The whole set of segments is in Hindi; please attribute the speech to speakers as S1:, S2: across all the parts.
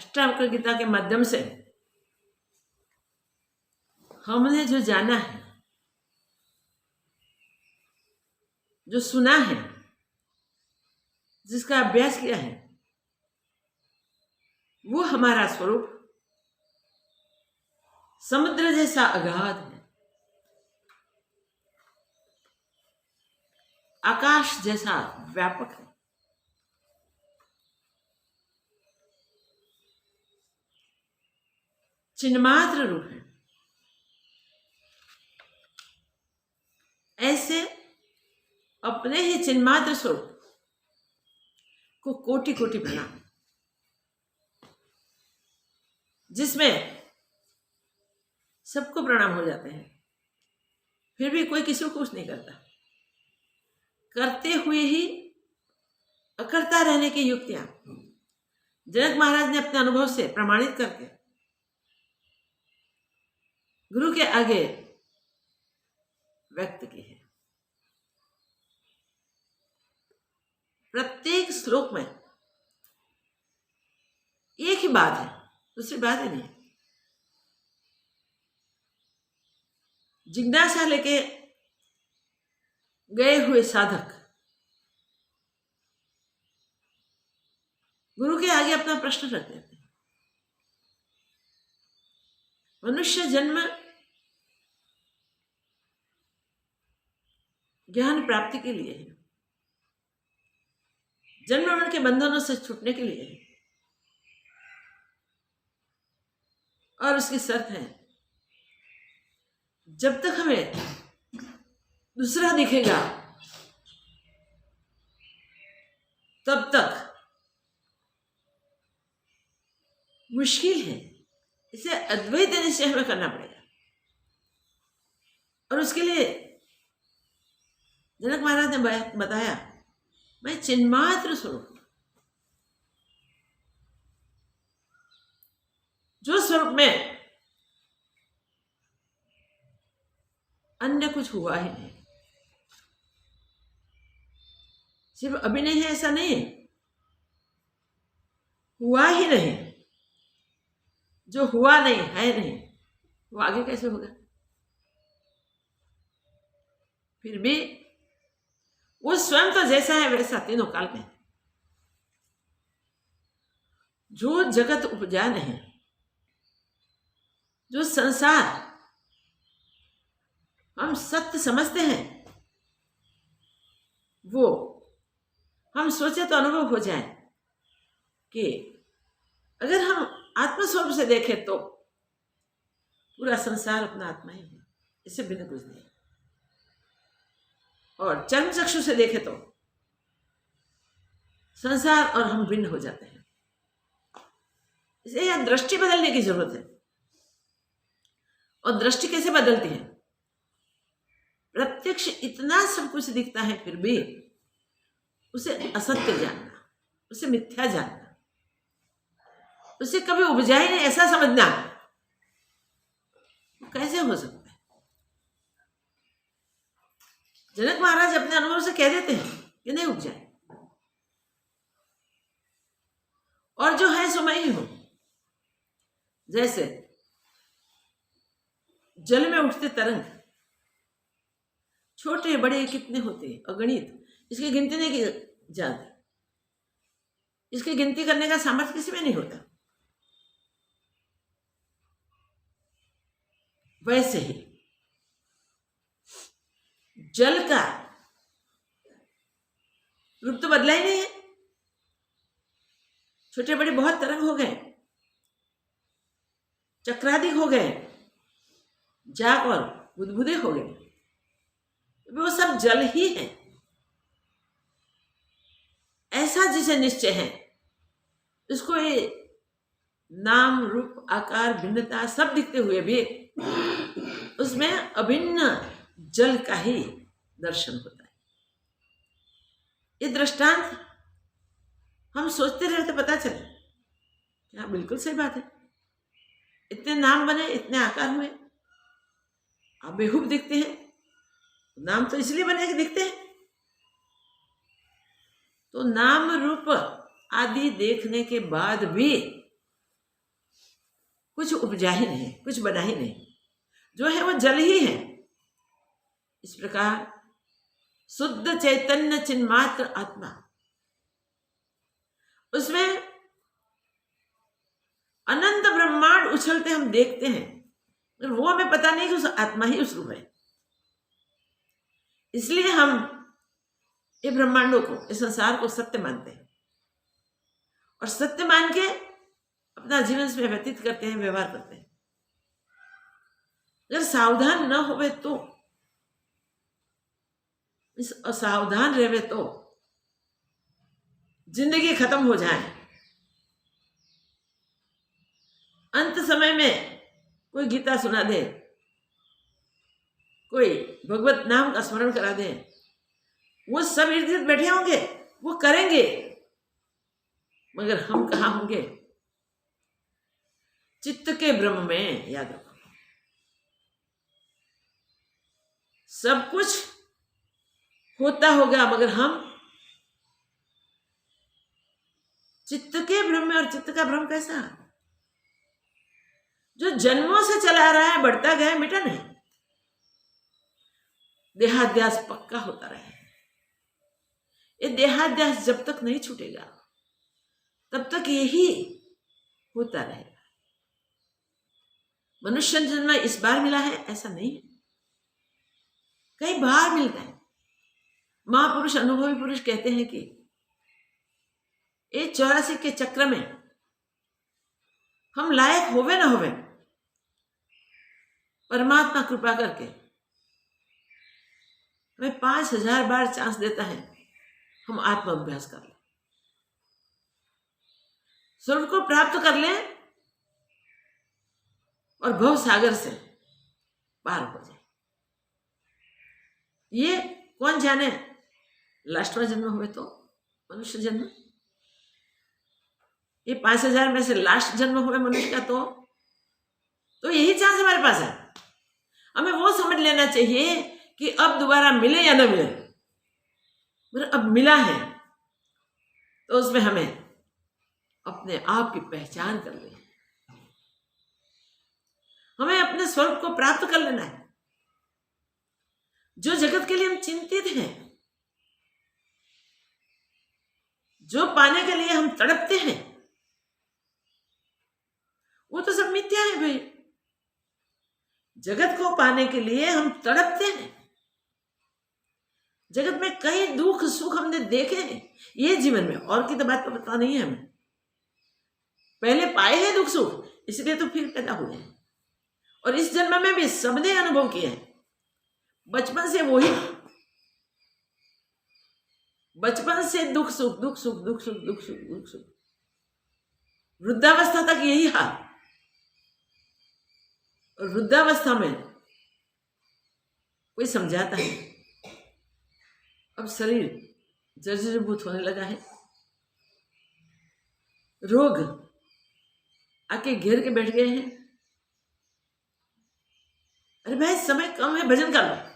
S1: अष्टावक्र गीता के माध्यम से हमने जो जाना है, जो सुना है, जिसका अभ्यास किया है, वो हमारा स्वरूप समुद्र जैसा अगाध है, आकाश जैसा व्यापक है। चिन्मात्र रूप है। ऐसे अपने ही चिन्मात्र स्वरूप को कोटि कोटि प्रणाम, जिसमें सबको प्रणाम हो जाते हैं, फिर भी कोई किसी को कुछ नहीं करता। करते हुए ही अकर्ता रहने की युक्तियां जनक महाराज ने अपने अनुभव से प्रमाणित करके गुरु के आगे व्यक्त की है। प्रत्येक श्लोक में एक ही बात है, दूसरी बात ही नहीं। जिज्ञासा लेके गए हुए साधक गुरु के आगे अपना प्रश्न रख देते हैं। मनुष्य जन्म ज्ञान प्राप्ति के लिए है, जन्म मरण के बंधनों से छूटने के लिए है, और उसकी शर्त है जब तक हमें दूसरा दिखेगा तब तक मुश्किल है। इसे अद्वैत निश्चय हमें करना पड़ेगा, और उसके लिए जनक महाराज ने बताया, मैं चिन्मात्र स्वरूप, जो स्वरूप में अन्य कुछ हुआ ही नहीं। सिर्फ अभी नहीं है ऐसा नहीं है, हुआ ही नहीं। जो हुआ नहीं है नहीं, वो आगे कैसे होगा? फिर भी वो स्वयं तो जैसा है वैसा तीनों काल में। जो जगत उपजा नहीं, जो संसार हम सत्य समझते हैं, वो हम सोचे तो अनुभव हो जाए कि अगर हम आत्मस्वरूप से देखें तो पूरा संसार अपना आत्मा ही है, इससे बिना कुछ नहीं। और चर्म चक्षु से देखें तो संसार और हम भिन्न हो जाते हैं। इसलिए यह दृष्टि बदलने की जरूरत है। और दृष्टि कैसे बदलती है? प्रत्यक्ष इतना सब कुछ दिखता है, फिर भी उसे असत्य जानना, उसे मिथ्या जानना, उसे कभी उपजा ही नहीं ऐसा समझना, कैसे हो सकता है? जनक महाराज अपने अनुभव से कह देते हैं कि नहीं उपजाए, और जो है सो मैं ही हूं। जैसे जल में उठते तरंग छोटे बड़े कितने होते हैं, अगणित, इसकी गिनती नहीं की जाती। इसकी गिनती करने का सामर्थ्य किसी में नहीं होता। वैसे ही जल का रूप तो बदला ही नहीं है। छोटे बड़े बहुत तरंग हो गए, चक्राधिक हो गए, जाग और बुदबुदे हो गए, वो सब जल ही है। ऐसा जिसे निश्चय है, उसको ये नाम रूप आकार भिन्नता सब दिखते हुए भी उसमें अभिन्न जल का ही दर्शन होता है। ये दृष्टांत हम सोचते रहे तो पता चले, क्या बिल्कुल सही बात है। इतने नाम बने, इतने आकार हुए, आप बेहूब दिखते हैं। नाम तो इसलिए बने कि दिखते हैं। तो नाम रूप आदि देखने के बाद भी कुछ उपजा ही नहीं, कुछ बना ही नहीं, जो है वो जल ही है। इस प्रकार शुद्ध चैतन्य चिन्मात्र आत्मा, उसमें अनंत ब्रह्मांड उछलते हम देखते हैं, और वो हमें पता नहीं कि उस आत्मा ही उस रूप है। इसलिए हम ये ब्रह्मांडों को, इस संसार को सत्य मानते हैं, और सत्य मान के अपना जीवन में व्यतीत करते हैं, व्यवहार करते हैं। अगर सावधान न होवे तो, इस असावधान रहे तो जिंदगी खत्म हो जाए। अंत समय में कोई गीता सुना दे, कोई भगवत नाम का स्मरण करा दे, वो सब इर्द गिर्द बैठे होंगे, वो करेंगे, मगर हम कहाँ होंगे? चित्त के ब्रह्म में। याद रखो, सब कुछ होता होगा, मगर हम चित्त के ब्रह्म में। और चित्त का ब्रह्म कैसा? जो जन्मों से चला रहा है, बढ़ता गया, मिटा नहीं, देहाध्यास पक्का होता रहे। ये देहाध्यास जब तक नहीं छूटेगा, तब तक यही होता रहेगा। मनुष्य जन्म इस बार मिला है ऐसा नहीं है, कई बार मिलता है। महापुरुष, अनुभवी पुरुष कहते हैं कि ये 84 के चक्र में हम लायक होवे ना होवे, परमात्मा कृपा करके हमें 5000 बार चांस देता है, हम आत्म अभ्यास कर लें, स्वर्ग को प्राप्त कर लें, और भव सागर से पार हो जाए। ये कौन जाने, लास्टवा जन्म हुए तो मनुष्य जन्म, ये 5000 में से लास्ट जन्म हुए मनुष्य का, तो यही चांस हमारे पास है। हमें वो समझ लेना चाहिए कि अब दोबारा मिले या न मिले, मगर अब मिला है तो उसमें हमें अपने आप की पहचान कर लेनी, हमें अपने स्वरूप को प्राप्त कर लेना है। जो जगत के लिए हम चिंतित हैं, जो पाने के लिए हम तड़पते हैं, वो तो सब मिथ्या है भाई। जगत को पाने के लिए हम तड़पते हैं। जगत में कई दुख सुख हमने देखे हैं ये जीवन में, और की तो बात तो पता नहीं है हमें। पहले पाए हैं दुख सुख, इसलिए तो फिर पैदा हुए हैं, और इस जन्म में भी सबने अनुभव किए हैं। बचपन से वही, बचपन से दुख सुख, दुख सुख, दुख सुख, दुख सुख, दुख सुख, वृद्धावस्था तक यही हाल। और वृद्धावस्था में कोई समझाता है, अब शरीर जर्जरीभूत होने लगा है, रोग आके घेर के बैठ गए हैं, अरे भाई समय कम है, भजन कर लो।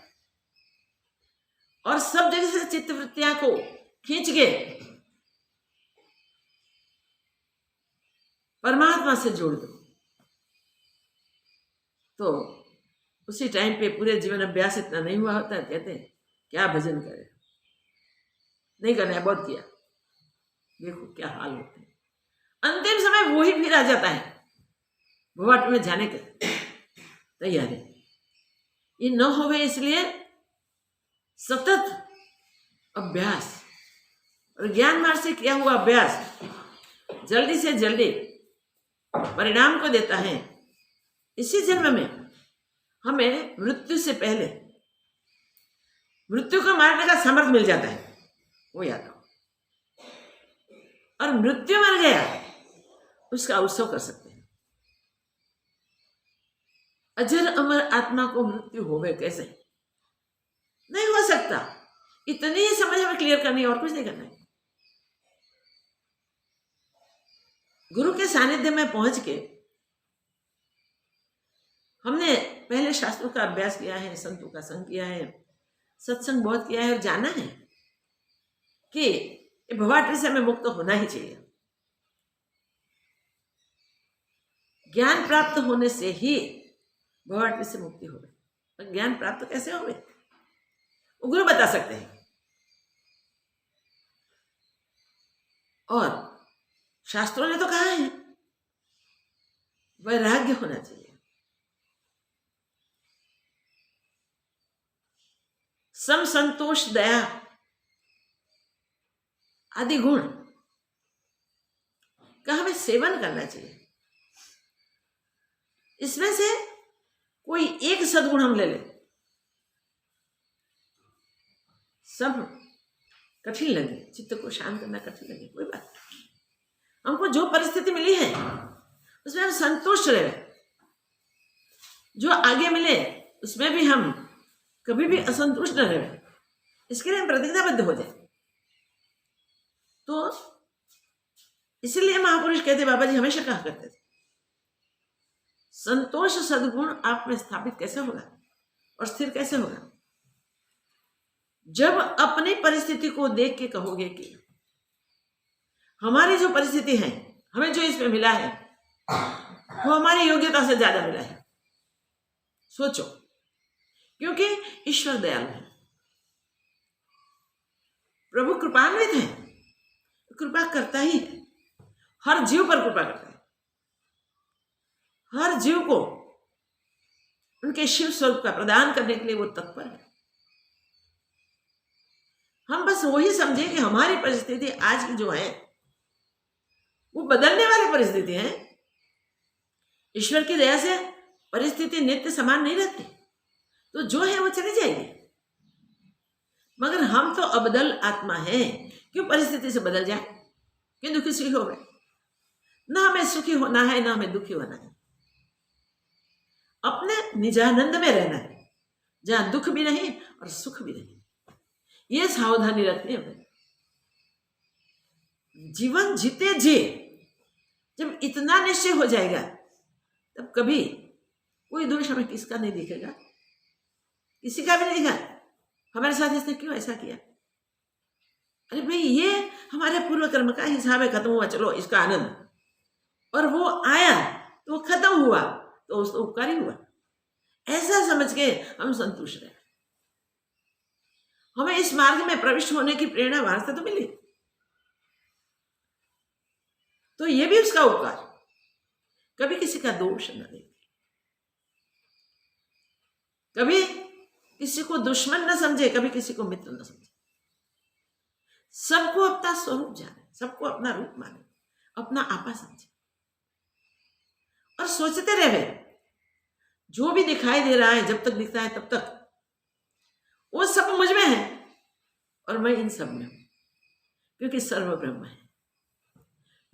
S1: और सब जगह से चित्त वृत्तियां को खींच के परमात्मा से जोड़ दो, तो उसी टाइम पे पूरे जीवन अभ्यास इतना नहीं हुआ होता, कहते हैं क्या भजन करे, नहीं करना है, बहुत किया, देखो क्या हाल होते हैं। अंतिम समय वही फिर आ जाता है भवाट में जाने के तैयारी। ये न होवे इसलिए सतत अभ्यास, और ज्ञान मार्ग से किया हुआ अभ्यास जल्दी से जल्दी परिणाम को देता है। इसी जन्म में हमें मृत्यु से पहले मृत्यु को मारने का सामर्थ्य मिल जाता है, वो याद रखो। और मृत्यु मर गया, उसका उत्सव कर सकते हैं। अजर अमर आत्मा को मृत्यु होवे कैसे? नहीं हो सकता। इतनी ही समझ हमें क्लियर करनी है, और कुछ नहीं करना है। गुरु के सानिध्य में पहुंच के हमने पहले शास्त्रों का अभ्यास किया है, संतों का संग किया है, सत्संग बहुत किया है, और जाना है कि भवाटरी से हमें मुक्त होना ही चाहिए। ज्ञान प्राप्त होने से ही भवाटवी से मुक्ति हो गई। ज्ञान प्राप्त कैसे हो गई वो गुरु बता सकते हैं। और शास्त्रों ने तो कहा है वैराग्य होना चाहिए, सम, संतोष, दया आदि गुण का हमें सेवन करना चाहिए। इसमें से कोई एक सद्गुण हम ले लें, सब कठिन लगे, चित्त को शांत करना कठिन लगे, कोई बात नहीं। हमको जो परिस्थिति मिली है उसमें हम संतुष्ट रहे, जो आगे मिले उसमें भी हम कभी भी असंतुष्ट न रहे, इसके लिए हम प्रतिज्ञाबद्ध हो जाए। तो इसीलिए महापुरुष कहते, बाबा जी हमेशा कहा करते थे, संतोष सद्गुण आप में स्थापित कैसे होगा और स्थिर कैसे होगा? जब अपनी परिस्थिति को देख के कहोगे कि हमारी जो परिस्थिति है, हमें जो इसमें मिला है वो हमारी योग्यता से ज्यादा मिला है। सोचो, क्योंकि ईश्वर दयालु है, प्रभु कृपान्वित है, कृपा करता ही है, हर जीव पर कृपा करता है, हर जीव को उनके शिव स्वरूप का प्रदान करने के लिए वो तत्पर है। हम बस वही समझे कि हमारी परिस्थिति आज की जो है वो बदलने वाली परिस्थिति है। ईश्वर की दया से परिस्थिति नित्य समान नहीं रहती, तो जो है वो चली जाएगी। मगर हम तो अबदल आत्मा है, क्यों परिस्थिति से बदल जाए, क्यों दुखी सुखी हो गए? ना हमें सुखी होना है ना हमें दुखी होना है, अपने निजानंद में रहना है, जहां दुख भी नहीं और सुख भी नहीं। ये सावधानी रखनी है। जीवन जीते जी जब इतना निश्चय हो जाएगा तब कभी कोई दोष हमें किसका नहीं दिखेगा, किसी का भी नहीं दिखा। हमारे साथ इसने क्यों ऐसा किया? अरे भाई ये हमारे पूर्व कर्म का हिसाब है, खत्म हुआ, चलो इसका आनंद। और वो आया तो वो खत्म हुआ तो उसको उपकार ही हुआ, ऐसा समझ के हम संतुष्ट रहे। हमें इस मार्ग में प्रविष्ट होने की प्रेरणा वहां से तो मिली, तो ये भी उसका उपकार। कभी किसी का दोष न देखे, कभी किसी को दुश्मन न समझे, कभी किसी को मित्र न समझे, सबको अपना स्वरूप जाने, सबको अपना रूप माने, अपना आपा समझे और सोचते रहे जो भी दिखाई दे रहा है, जब तक दिखता है तब तक वो सब मुझ में है और मैं इन सब में हूं, क्योंकि सर्व ब्रह्म है।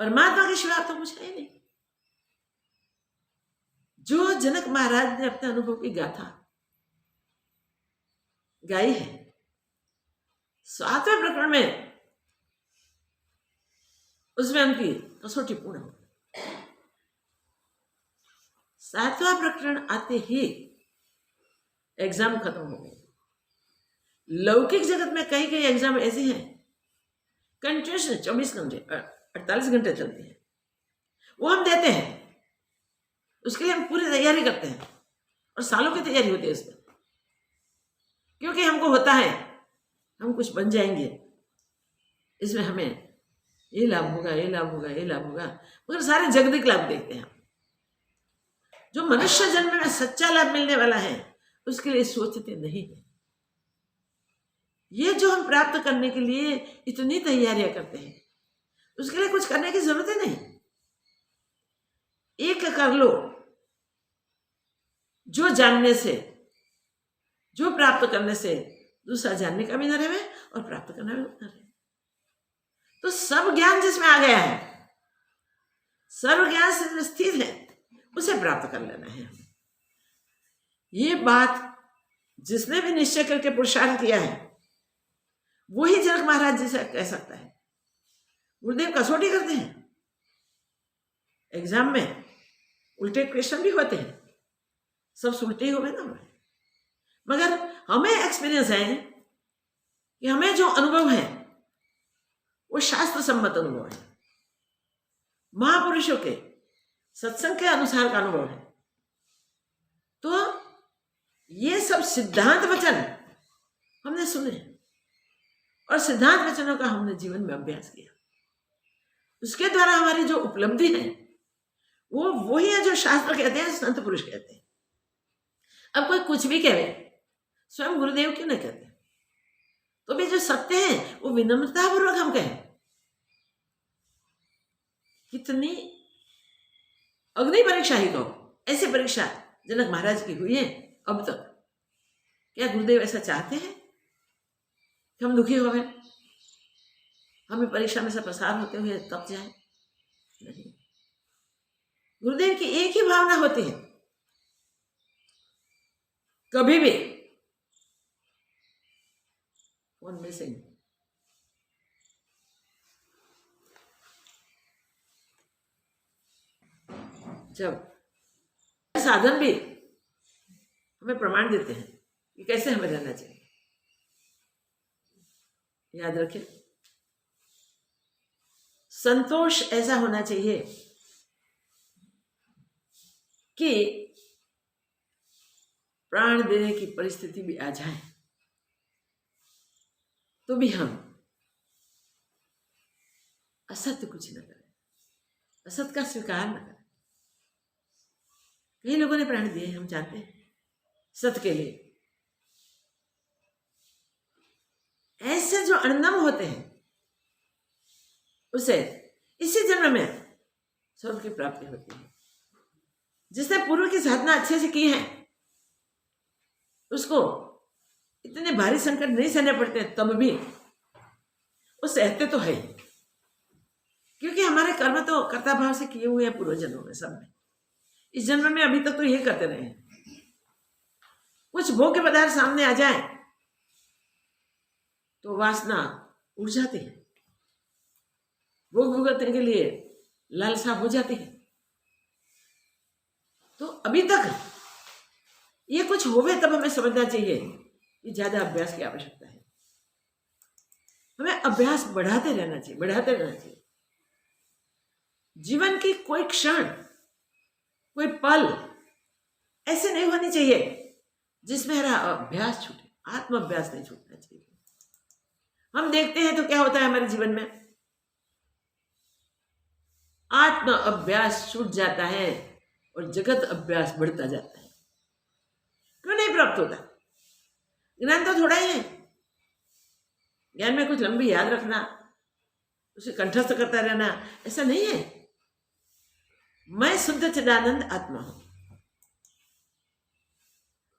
S1: परमात्मा के सिवा तो कुछ है नहीं। जो जनक महाराज ने अपने अनुभव की गाथा गाई है 7वें प्रकरण में, उसमें उनकी कसौटी पूर्ण हो। 7वां प्रकरण आते ही एग्जाम खत्म हो गए। लौकिक जगत में कई कई एग्जाम ऐसे हैं कंटिन्यूस 24 घंटे 48 घंटे चलते हैं, वो हम देते हैं, उसके लिए हम पूरी तैयारी करते हैं और सालों की तैयारी होती है उसमें, क्योंकि हमको होता है हम कुछ बन जाएंगे, इसमें हमें ये लाभ होगा, ये लाभ होगा, ये लाभ होगा, मगर सारे जगतिक लाभ देखते हैं। जो मनुष्य जन्म में सच्चा लाभ मिलने वाला है उसके लिए सोचते नहीं है। ये जो हम प्राप्त करने के लिए इतनी तैयारियां करते हैं, उसके लिए कुछ करने की जरूरत ही नहीं। एक कर लो, जो जानने से, जो प्राप्त करने से दूसरा जानने का भी न रहे और प्राप्त करना भी न रहे। तो सब ज्ञान जिसमें आ गया है, सर्व ज्ञान से स्थित है, उसे प्राप्त कर लेना है। ये बात जिसने भी निश्चय करके पुरुषार्थ किया है वही जनक महाराज जी से कह सकता है। गुरुदेव कसौटी करते हैं, एग्जाम में उल्टे क्वेश्चन भी होते हैं, सब उल्टे ही हो गए ना, मगर हमें एक्सपीरियंस है कि हमें जो अनुभव है वो शास्त्र सम्मत अनुभव है, महापुरुषों के सत्संग के अनुसार का अनुभव है। तो ये सब सिद्धांत वचन हमने सुने और सिद्धांत वचनों का हमने जीवन में अभ्यास किया। उसके द्वारा हमारी जो उपलब्धि है वो वही है जो शास्त्र कहते हैं, संत पुरुष कहते हैं। अब कोई कुछ भी कहे, स्वयं गुरुदेव क्यों नहीं कहते? तो भी जो सत्य है वो विनम्रतापूर्वक हम कहें। कितनी अग्नि परीक्षा ही कहो, ऐसी परीक्षा जनक महाराज की हुई है अब तक। क्या गुरुदेव ऐसा चाहते हैं कि हम दुखी हो गए, हमें परीक्षा में से प्रसार होते हुए तब जाए? नहीं, गुरुदेव की एक ही भावना होती है, कभी भी फोन मिसिंग, जब साधन भी हमें प्रमाण देते हैं कि कैसे हमें रहना चाहिए। याद रखें, संतोष ऐसा होना चाहिए कि प्राण देने की परिस्थिति भी आ जाए तो भी हम असत्य कुछ न करें, असत्य का स्वीकार न करें। कई लोगों ने प्राण दिए, हम जानते हैं, सत्य के लिए। ऐसे जो अणनम होते हैं उसे इसी जन्म में स्वर्ग की प्राप्ति होती है। जिसने पूर्व की साधना अच्छे से की है उसको इतने भारी संकट नहीं सहने पड़ते, तब भी वो सहते तो है, क्योंकि हमारे कर्म तो कर्ता भाव से किए हुए हैं पूर्व जन्मों में, सब में। इस जन्म में अभी तक तो ये करते रहे हैं। कुछ भोग्य पदार्थ सामने आ जाए तो वासना उड़ जाती है, भोग भुगतने के लिए लालसा हो जाती है। तो अभी तक ये कुछ होवे तब हमें समझना चाहिए कि ज्यादा अभ्यास की आवश्यकता है। हमें अभ्यास बढ़ाते रहना चाहिए, बढ़ाते रहना चाहिए। जीवन की कोई क्षण, कोई पल ऐसे नहीं होनी चाहिए जिसमें हमारा अभ्यास छूटे, आत्म अभ्यास नहीं छूटना चाहिए। हम देखते हैं तो क्या होता है हमारे जीवन में, आत्म अभ्यास छूट जाता है और जगत अभ्यास बढ़ता जाता है। क्यों नहीं प्राप्त होता? ज्ञान तो थोड़ा ही है। ज्ञान में कुछ लंबी याद रखना, उसे कंठस्थ करता रहना, ऐसा नहीं है। मैं शुद्ध चिदानंद आत्मा हूं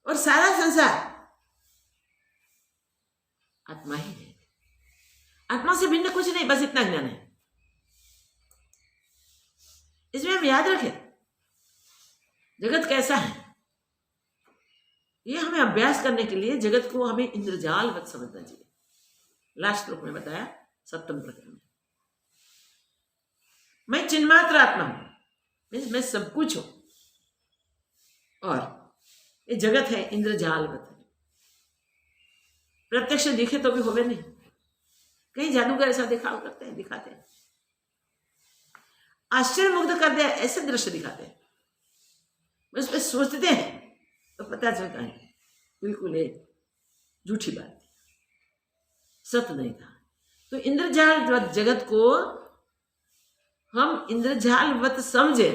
S1: और सारा संसार आत्मा ही है। आत्मा से भिन्न कुछ नहीं, बस इतना ज्ञान है। इसमें हम याद रखें जगत कैसा है। ये हमें अभ्यास करने के लिए जगत को हमें इंद्रजाल वत समझना चाहिए। लास्ट श्लोक में बताया, सप्तम प्रकरण में, मैं चिन्मात्र आत्मा हूं, मैं सब कुछ हूं और ये जगत है इंद्रजाल वत है। प्रत्यक्ष दिखे तो भी होवे नहीं, कहीं जादूगर ऐसा दिखाओ करते हैं, दिखाते हैं, आश्चर्य मुग्ध कर दे ऐसे दृश्य दिखाते हैं। उस पर सोचते हैं तो पता चलता है बिल्कुल एक झूठी बात थी, सत्य नहीं था। तो इंद्रजाल जगत को हम इंद्रजाल वत समझे,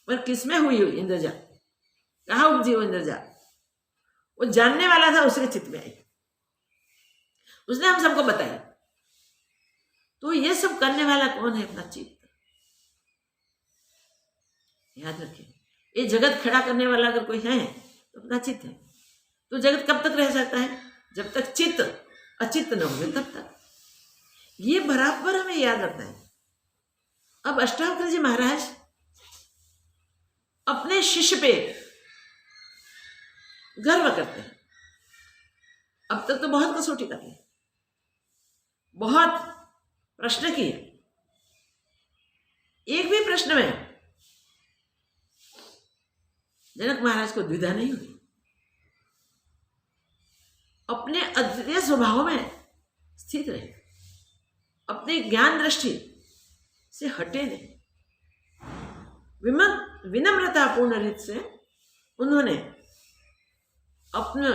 S1: पर किसमें हुई इंद्रजाल, कहाँ उपजी वो इंद्रजाल? वो जानने वाला था, उसके चित्त में आई, उसने हम सबको बताया। तो ये सब करने वाला कौन है? अपना चित्त। याद रखें, ये जगत खड़ा करने वाला अगर कोई है तो अपना चित्त है। तो जगत कब तक रह सकता है? जब तक चित्त अचित्त न हो तब तक। ये बराबर हमें याद रखना है। अब अष्टावक्र जी महाराज अपने शिष्य पे गर्व करते हैं। अब तक तो बहुत कसौटी कर ली, बहुत प्रश्न किए, एक भी प्रश्न में जनक महाराज को द्विधा नहीं हुई। अपने अद्वितीय स्वभाव में स्थित रहे, अपनी ज्ञान दृष्टि से हटे नहीं। विनम्रता पूर्ण रीत से उन्होंने अपने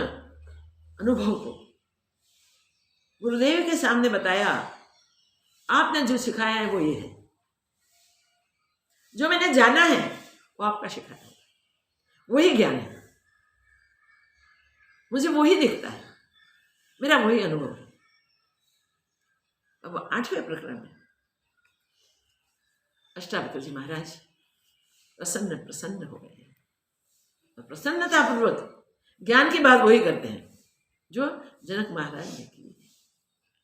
S1: अनुभव को गुरुदेव के सामने बताया। आपने जो सिखाया है वो ये है, जो मैंने जाना है वो आपका सिखाया है, वही ज्ञान है, मुझे वही दिखता है, मेरा वही अनुभव है। अब 8वें प्रकरण में अष्टावक्र जी महाराज प्रसन्न हो गए और प्रसन्नतापूर्वक ज्ञान की बात वही करते हैं जो जनक महाराज ने की,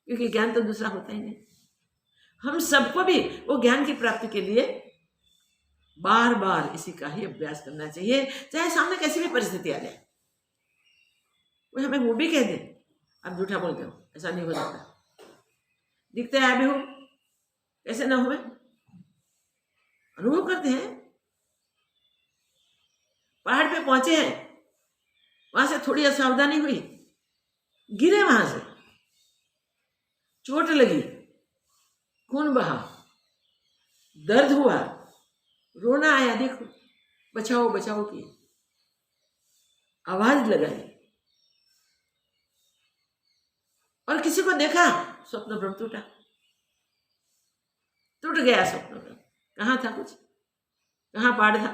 S1: क्योंकि ज्ञान तो दूसरा होता ही नहीं। हम सबको भी वो ज्ञान की प्राप्ति के लिए बार बार इसी का ही अभ्यास करना चाहिए, चाहे सामने कैसी भी परिस्थिति आ जाए। वो हमें वो भी कह दे आप झूठा बोलते हो, ऐसा नहीं हो सकता, दिखते है भी हो, कैसे ना हुए, अनुभव करते हैं। पहाड़ पे पहुंचे हैं, वहां से थोड़ी असावधानी हुई, गिरे, वहां से चोट लगी, खून बहा, दर्द हुआ, रोना आया, देखो बचाओ बचाओ की आवाज लगाई, और किसी को देखा, स्वप्न भ्रम टूट गया स्वप्न भ्रम। कहाँ था कुछ, कहाँ पहाड़ था,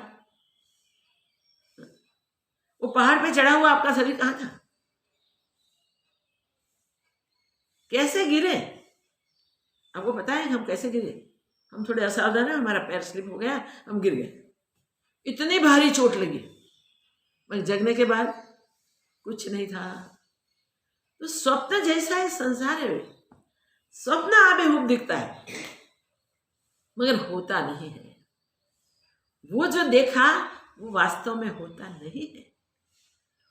S1: वो पहाड़ पे चढ़ा हुआ आपका शरीर कहाँ था, कैसे गिरे, आपको पता है हम कैसे गिरे? हम थोड़े असावधान है, हमारा पैर स्लिप हो गया, हम गिर गए, इतनी भारी चोट लगी, मगर जगने के बाद कुछ नहीं था। तो स्वप्न जैसा है संसार है, स्वप्न आबेहूब दिखता है मगर होता नहीं है। वो जो देखा वो वास्तव में होता नहीं है,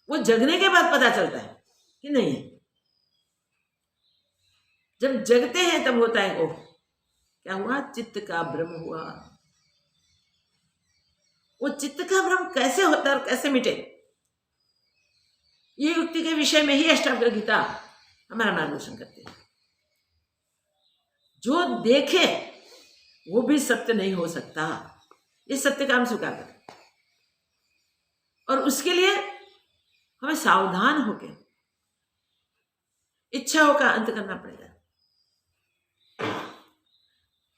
S1: वो जगने के बाद पता चलता है कि नहीं है। जब जगते हैं तब होता है ओह क्या हुआ, चित्त का भ्रम हुआ। वो चित्त का भ्रम कैसे होता है और कैसे मिटे, ये युक्ति के विषय में ही अष्टावक्र गीता हमारा मार्गदर्शन करती है। जो देखे वो भी सत्य नहीं हो सकता, ये सत्य का हम स्वीकार करें, और उसके लिए हमें सावधान होकर इच्छाओं का अंत करना पड़ेगा।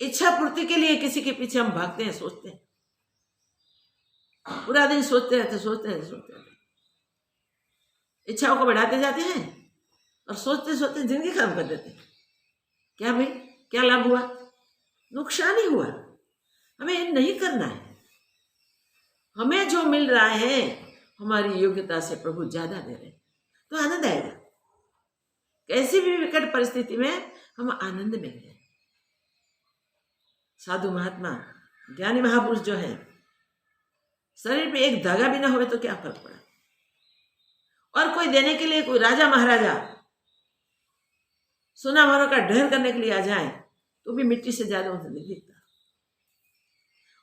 S1: इच्छा पूर्ति के लिए किसी के पीछे हम भागते हैं, सोचते हैं, पूरा दिन सोचते रहते, इच्छाओं को बढ़ाते जाते हैं और सोचते सोचते जिंदगी खत्म कर देते हैं। क्या भाई, क्या लाभ हुआ, नुकसान ही हुआ। हमें ये नहीं करना है। हमें जो मिल रहा है हमारी योग्यता से प्रभु ज्यादा दे रहे, तो आनंद आएगा। कैसी भी विकट परिस्थिति में हम आनंद में हैं। साधु महात्मा ज्ञानी महापुरुष जो है, शरीर पे एक धागा भी ना हो तो क्या फर्क पड़ा, और कोई देने के लिए कोई राजा महाराजा सोना मोहरों का ढेर करने के लिए आ जाए तो भी मिट्टी से ज्यादा उसे नहीं दिखता,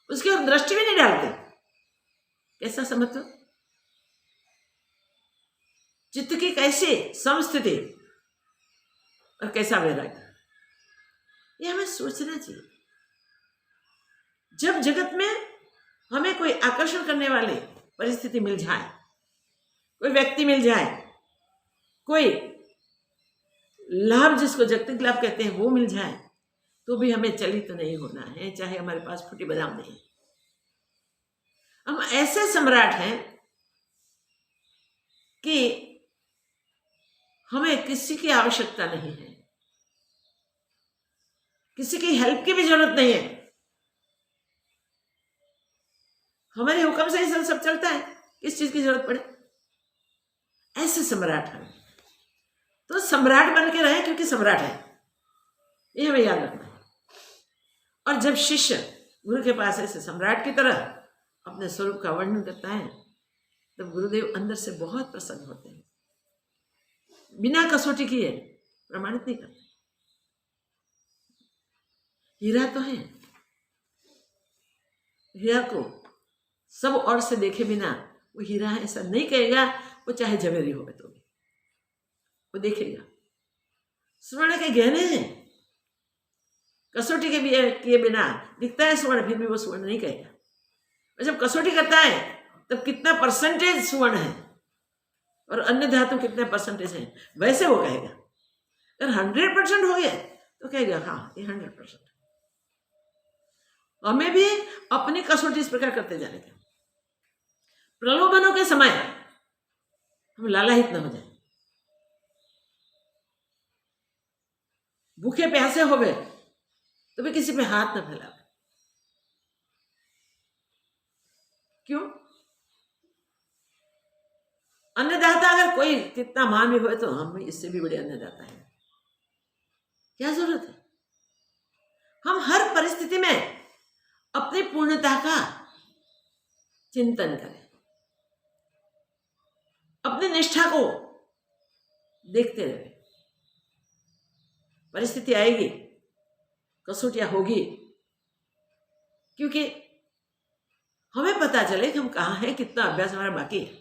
S1: उसकी ओर दृष्टि भी नहीं डालते। कैसा समझते हो, चित्त की कैसी समस्थिति और कैसा वैराग्य, ये हमें सोचना चाहिए। जब जगत में हमें कोई आकर्षण करने वाली परिस्थिति मिल जाए, कोई व्यक्ति मिल जाए, कोई लाभ जिसको जागतिक लाभ कहते हैं वो मिल जाए, तो भी हमें चलित नहीं होना है, चाहे हमारे पास फूटी बादाम नहीं। हम ऐसे सम्राट हैं कि हमें किसी की आवश्यकता नहीं है, किसी की हेल्प की भी जरूरत नहीं है, हमारे हुक्म से ही सब चलता है, किस चीज की जरूरत पड़े। ऐसे सम्राट हैं, तो सम्राट बन के रहे क्योंकि सम्राट है, ये हमें याद रखना है। और जब शिष्य गुरु के पास ऐसे सम्राट की तरह अपने स्वरूप का वर्णन करता है, तब गुरुदेव अंदर से बहुत प्रसन्न होते हैं, बिना कसौटी किए प्रमाणित नहीं करते। हीरा तो है, हीरा को सब और से देखे बिना वो हीरा है ऐसा नहीं कहेगा, वो चाहे जवेरी हो तो भी वो देखेगा। स्वर्ण के गहने हैं, कसौटी के भी किए बिना दिखता है स्वर्ण, फिर भी वो स्वर्ण नहीं कहेगा, और जब कसौटी करता है तब कितना परसेंटेज सुवर्ण है और अन्य धातु कितने परसेंटेज है, वैसे वो कहेगा। अगर 100% हो गया तो कहेगा हाँ ये 100%। हमें भी अपनी कसौटी इस प्रकार करते जाने का। प्रलोभनों के समय हम लालायित न हो जाए। भूखे प्यासे हो गए तो भी किसी पे हाथ न फैलाओ। क्यों? अन्नदाता अगर कोई कितना मान भी हो तो हम इससे भी बड़े अन्नदाता हैं। क्या जरूरत है? हम हर परिस्थिति में अपनी पूर्णता का चिंतन करें, अपनी निष्ठा को देखते रहे। परिस्थिति आएगी, कसौटियां होगी, क्योंकि हमें पता चले कि हम कहाँ हैं, कितना अभ्यास हमारा बाकी है।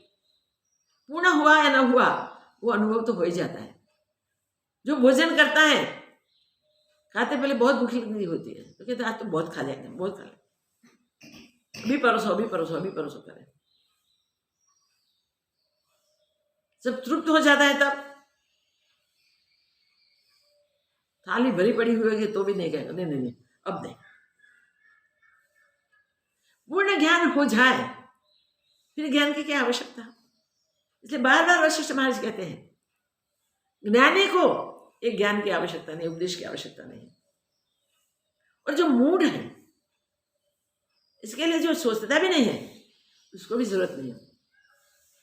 S1: पूर्ण हुआ या न हुआ वो अनुभव तो हो ही जाता है। जो भोजन करता है, खाते पहले बहुत भूख लगी होती है तो कहते आज तो बहुत खा जाएंगे, बहुत खा लेंगे, अभी परोसो अभी परोसो अभी परोसो करें। जब तृप्त हो जाता है तब थाली भरी पड़ी हुई होगी तो भी नहीं कहेगा नहीं नहीं नहीं अब नहीं। पूर्ण ज्ञान हो जाए फिर ज्ञान की क्या आवश्यकता। इसलिए बार बार वशिष्ठ महाराज कहते हैं ज्ञानी को एक ज्ञान की आवश्यकता नहीं, उपदेश की आवश्यकता नहीं। और जो मूड है इसके लिए जो सोचता भी नहीं है उसको भी जरूरत नहीं है।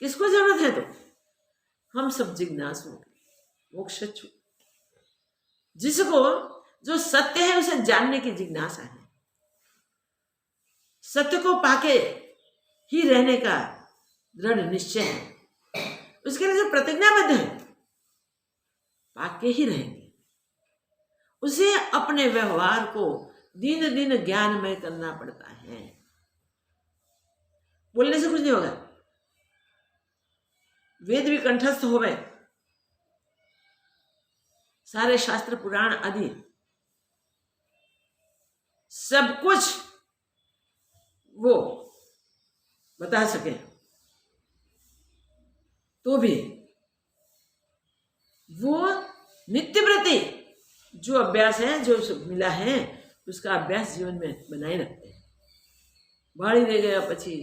S1: किसको जरूरत है? तो हम सब जिज्ञासु मोक्षिक्षु, जिसको जो सत्य है उसे जानने की जिज्ञासा है, सत्य को पाके ही रहने का दृढ़ निश्चय है, उसके लिए जो प्रतिज्ञाबद्ध है पाके ही रहेंगे, उसे अपने व्यवहार को दिन दिन ज्ञानमय करना पड़ता है। बोलने से कुछ नहीं होगा। वेद भी कंठस्थ हो गए, सारे शास्त्र पुराण आदि सब कुछ वो बता सके तो भी वो नित्यव्रती जो अभ्यास है, जो मिला है उसका अभ्यास जीवन में बनाए रखते हैं। बाड़ी रह गया पछी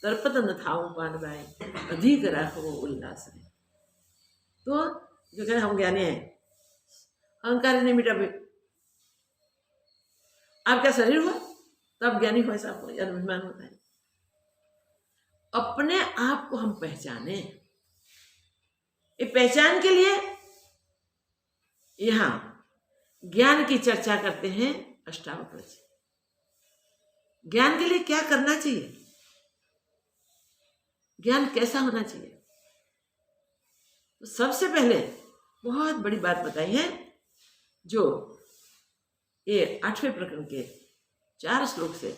S1: तरपत न थाऊ पान भाई अधिक राखो उल्लास में। तो जो कहे हम ज्ञानी हैं, अहंकार नहीं मिटा। आपका शरीर हो तब ज्ञानी हो, ऐसा अभिमान होता है। अपने आप को हम पहचाने, ये पहचान के लिए यहां ज्ञान की चर्चा करते हैं। अष्टावक्र जी ज्ञान के लिए क्या करना चाहिए, ज्ञान कैसा होना चाहिए। तो सबसे पहले बहुत बड़ी बात बताई है जो ये 8वें प्रकरण के 4 श्लोक से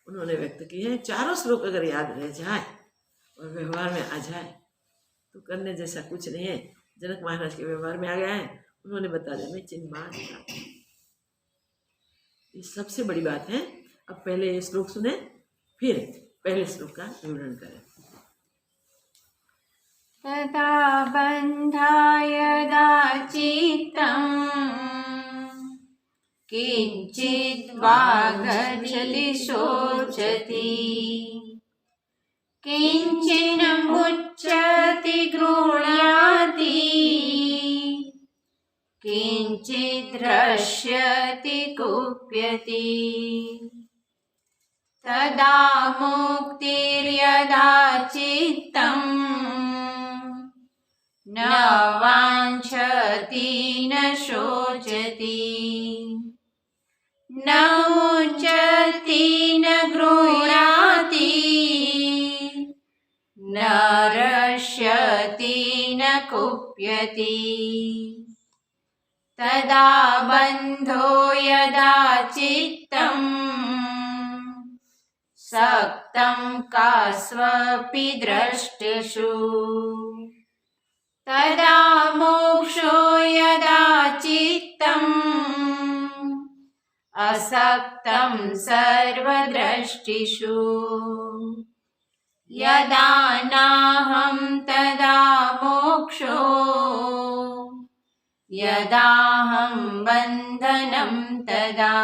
S1: उन्होंने व्यक्त की है। चारों श्लोक अगर याद रह जाए और व्यवहार में आ जाए तो करने जैसा कुछ नहीं है। जनक महाराज के व्यवहार में आ गया है, उन्होंने बता दिया मैं चिन्माद। ये सबसे बड़ी बात है। अब पहले ये श्लोक सुने, फिर पहले श्लोक का विवरण करें।
S2: तदा बन्धाय दाचित्तम् किञ्चिद्वा गच्छति शोचति किञ्चिन् मुच्यति गृह्णाति किञ्चिद् द्रक्ष्यति कुप्यति तदा मुक्तिर्यदा चित्तम् न वाञ्छति न शोचति न मुच्यति न गृह्णाति न रक्ष्यति न कुप्यति तदा बन्धो यदा चित्तम् सक्तं कास्वपि दृष्टिषु तदा मोक्षो यदा चित्तम् असक्तं सर्वदृष्टिषु यदा नाहं तदा मोक्षो यदाहं बन्धनं तदा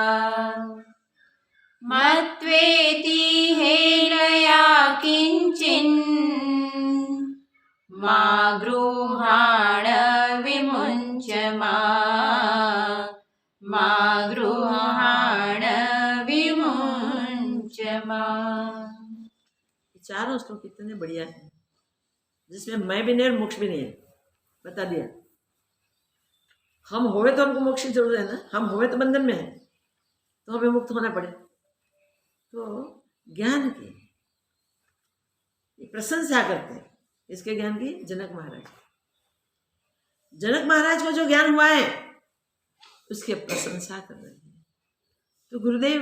S2: मत्वेति हेलया किञ्चिन् मा गृहाण विमुञ्च मा गृहाण विमुञ्च मा।
S1: चारों श्लोक कितने बढ़िया हैं, जिसमें मैं भी नहीं और मोक्ष भी नहीं है, बता दिया। हम होवे तो हमको मोक्ष की जरूरत है ना, हम होवे तो बंधन में है, तो हमें मुक्त होना पड़े। तो ज्ञान की प्रशंसा करते हैं, इसके ज्ञान की जनक महाराज। जनक महाराज को जो ज्ञान हुआ है उसकी प्रशंसा कर रहे हैं। तो गुरुदेव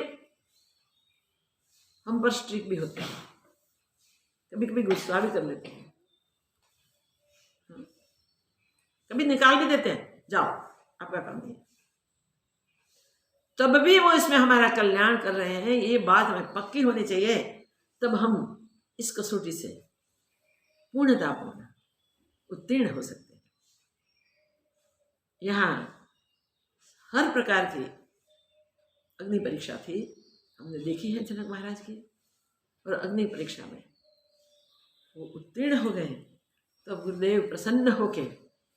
S1: हम पर स्ट्रिक्ट भी होते हैं, कभी कभी गुस्सा भी कर लेते हैं, कभी निकाल भी देते हैं, जाओ आपका काम नहीं। तब भी वो इसमें हमारा कल्याण कर रहे हैं, ये बात हमें पक्की होनी चाहिए, तब हम इस कसौटी से पूर्णतापूर्ण उत्तीर्ण हो सकते हैं। यहाँ हर प्रकार की अग्नि परीक्षा थी, हमने देखी है जनक महाराज की, और अग्नि परीक्षा में वो उत्तीर्ण हो गए। तो गुरुदेव प्रसन्न होके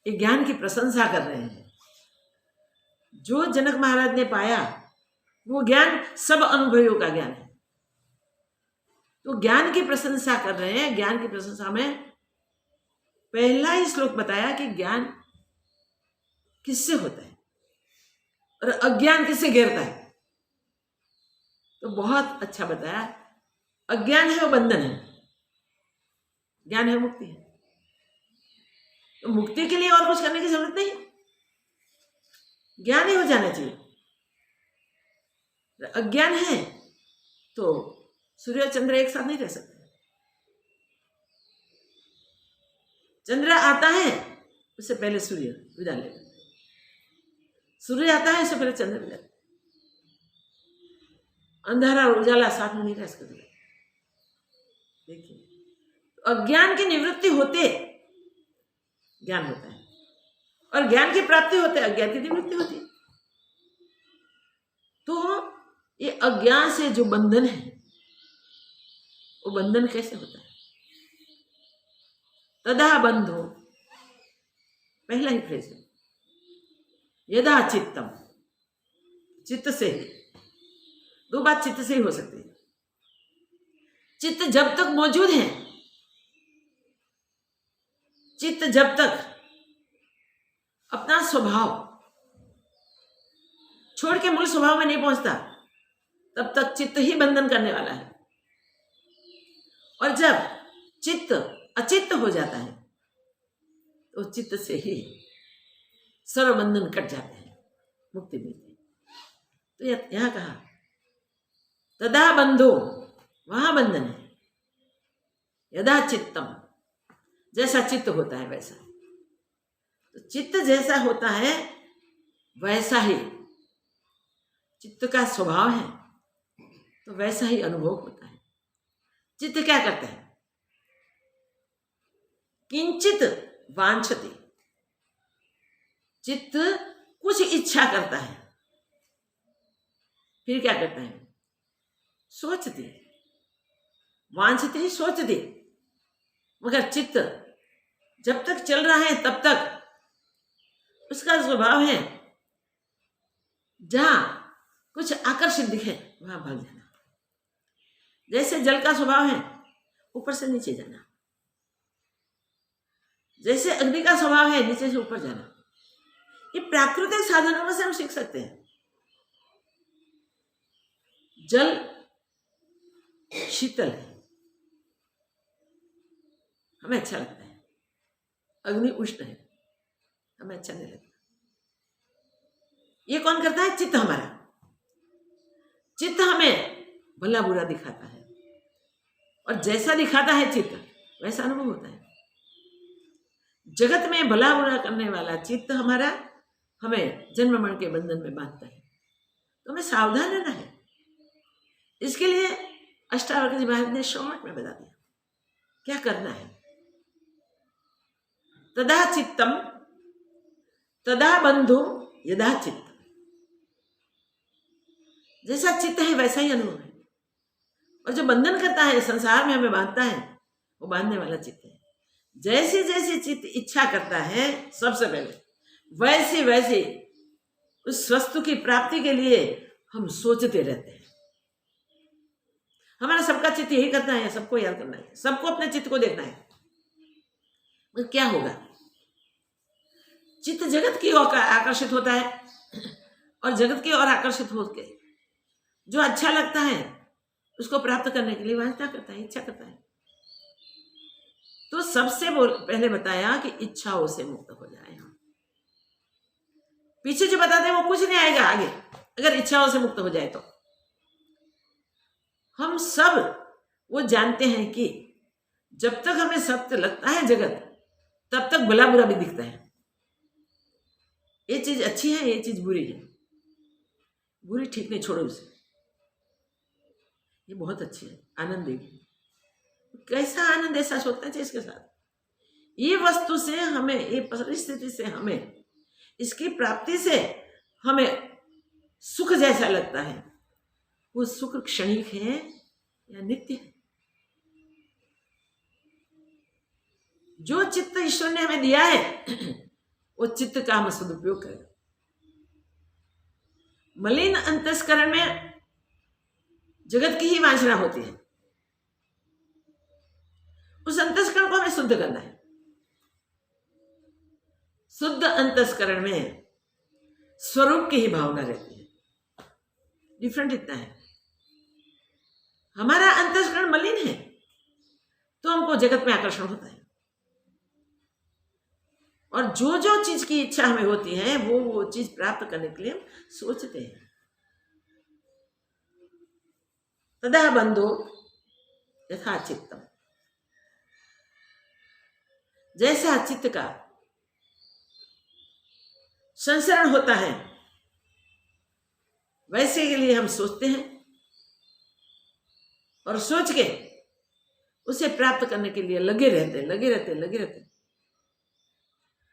S1: एक ज्ञान की प्रशंसा कर रहे हैं। जो जनक महाराज ने पाया वो ज्ञान सब अनुभवियों का ज्ञान है, तो ज्ञान की प्रशंसा कर रहे हैं। ज्ञान की प्रशंसा में पहला ही श्लोक बताया कि ज्ञान किससे होता है और अज्ञान किससे घेरता है, तो बहुत अच्छा बताया। अज्ञान है वो बंधन है, ज्ञान है मुक्ति है। तो मुक्ति के लिए और कुछ करने की जरूरत नहीं, ज्ञान ही हो जाना चाहिए। अज्ञान है तो सूर्य और चंद्र एक साथ नहीं रह सकते। चंद्र आता है उससे पहले सूर्य विदा लेगा, सूर्य आता है उससे पहले चंद्र विदा। अंधारा और उजाला साथ में नहीं रह सकते। देखिए, अज्ञान की निवृत्ति होते ज्ञान होता है, और ज्ञान की प्राप्ति होते अज्ञान की निवृत्ति होती है। तो ये अज्ञान से जो बंधन है वो बंधन कैसे होता है? तदा बंधो, पहला ही फ्रेज है, यदा चित्तम, चित्त से ही। दो बात चित्त से ही हो सकती है। चित्त जब तक मौजूद है, चित्त जब तक अपना स्वभाव छोड़ के मूल स्वभाव में नहीं पहुंचता, तब तक चित्त ही बंधन करने वाला है। और जब चित्त अचित्त हो जाता है तो चित्त से ही सर्व बंधन कट जाते हैं, मुक्ति मिलती है। तो यहां कहा तदा बंधो, वहां बंधन है। यदा चित्तम, जैसा चित्त होता है वैसा। तो चित्त जैसा होता है वैसा ही चित्त का स्वभाव है, तो वैसा ही अनुभव होता है। चित्त क्या करता है? किंचित वांछति, चित्त कुछ इच्छा करता है, फिर क्या करता है? सोचती, वांछति सोचती। मगर चित्त जब तक चल रहा है तब तक उसका स्वभाव है जहां कुछ आकर्षित दिखे वहां भाग जाना। जैसे जल का स्वभाव है ऊपर से नीचे जाना, जैसे अग्नि का स्वभाव है नीचे से ऊपर जाना। ये प्राकृतिक साधनों में से हम सीख सकते हैं। जल शीतल है, हमें अच्छा लगता है। अग्नि उष्ण है, हमें अच्छा नहीं लगता। ये कौन करता है? चित्त हमारा। चित्त हमें भला बुरा दिखाता है, और जैसा दिखाता है चित्त वैसा अनुभव होता है। जगत में भला बुरा करने वाला चित्त हमारा हमें जन्म मरण के बंधन में बांधता है। तो हमें सावधान रहना है। इसके लिए अष्टावक्र जी महाराज ने शॉर्ट में बता दिया क्या करना है। तदा चित्तम तदा बंधो यदा चित्त। जैसा चित्त है वैसा ही अनुभव है। और जो बंधन करता है, संसार में हमें बांधता है, वो बांधने वाला चित्त है। जैसे जैसे चित्त इच्छा करता है सबसे पहले, वैसे वैसे उस वस्तु की प्राप्ति के लिए हम सोचते रहते हैं। हमारा सबका चित्त यही करना है, सबको याद करना है, सबको अपने चित्त को देखना है। तो क्या होगा? चित्त जगत की ओर आकर्षित होता है और जगत की ओर आकर्षित होकर जो अच्छा लगता है उसको प्राप्त करने के लिए वांछा करता है, इच्छा करता है। तो सबसे पहले बताया कि इच्छाओं से मुक्त हो जाए हम। पीछे जो बताते हैं वो कुछ नहीं आएगा आगे, अगर इच्छाओं से मुक्त हो जाए तो। हम सब वो जानते हैं कि जब तक हमें सत्य लगता है जगत, तब तक भला बुरा भी दिखता है। ये चीज अच्छी है, ये चीज बुरी है। बुरी ठीक नहीं, छोड़ो उसे। ये बहुत अच्छी है, आनंद देगी। कैसा आनंद ऐसा सोचना चाहिए इसके साथ। ये वस्तु से हमें, ये परिस्थिति से हमें, इसकी प्राप्ति से हमें सुख जैसा लगता है, वो सुख क्षणिक है या नित्य है? जो चित्त ईश्वर ने हमें दिया है वो चित्त का हम सदुपयोग करें। मलिन अंतस्करण में जगत की ही वांछना होती है। उस अंतस्करण को हमें शुद्ध करना है। शुद्ध अंतस्करण में स्वरूप की ही भावना रहती है। डिफरेंट इतना है, हमारा अंतस्करण मलिन है तो हमको जगत में आकर्षण होता है। और जो जो चीज की इच्छा हमें होती है वो चीज प्राप्त करने के लिए हम सोचते हैं। तदा बंधो यथा चित्तम। जैसा चित्त का संसरण होता है वैसे के लिए हम सोचते हैं और सोच के उसे प्राप्त करने के लिए लगे रहते।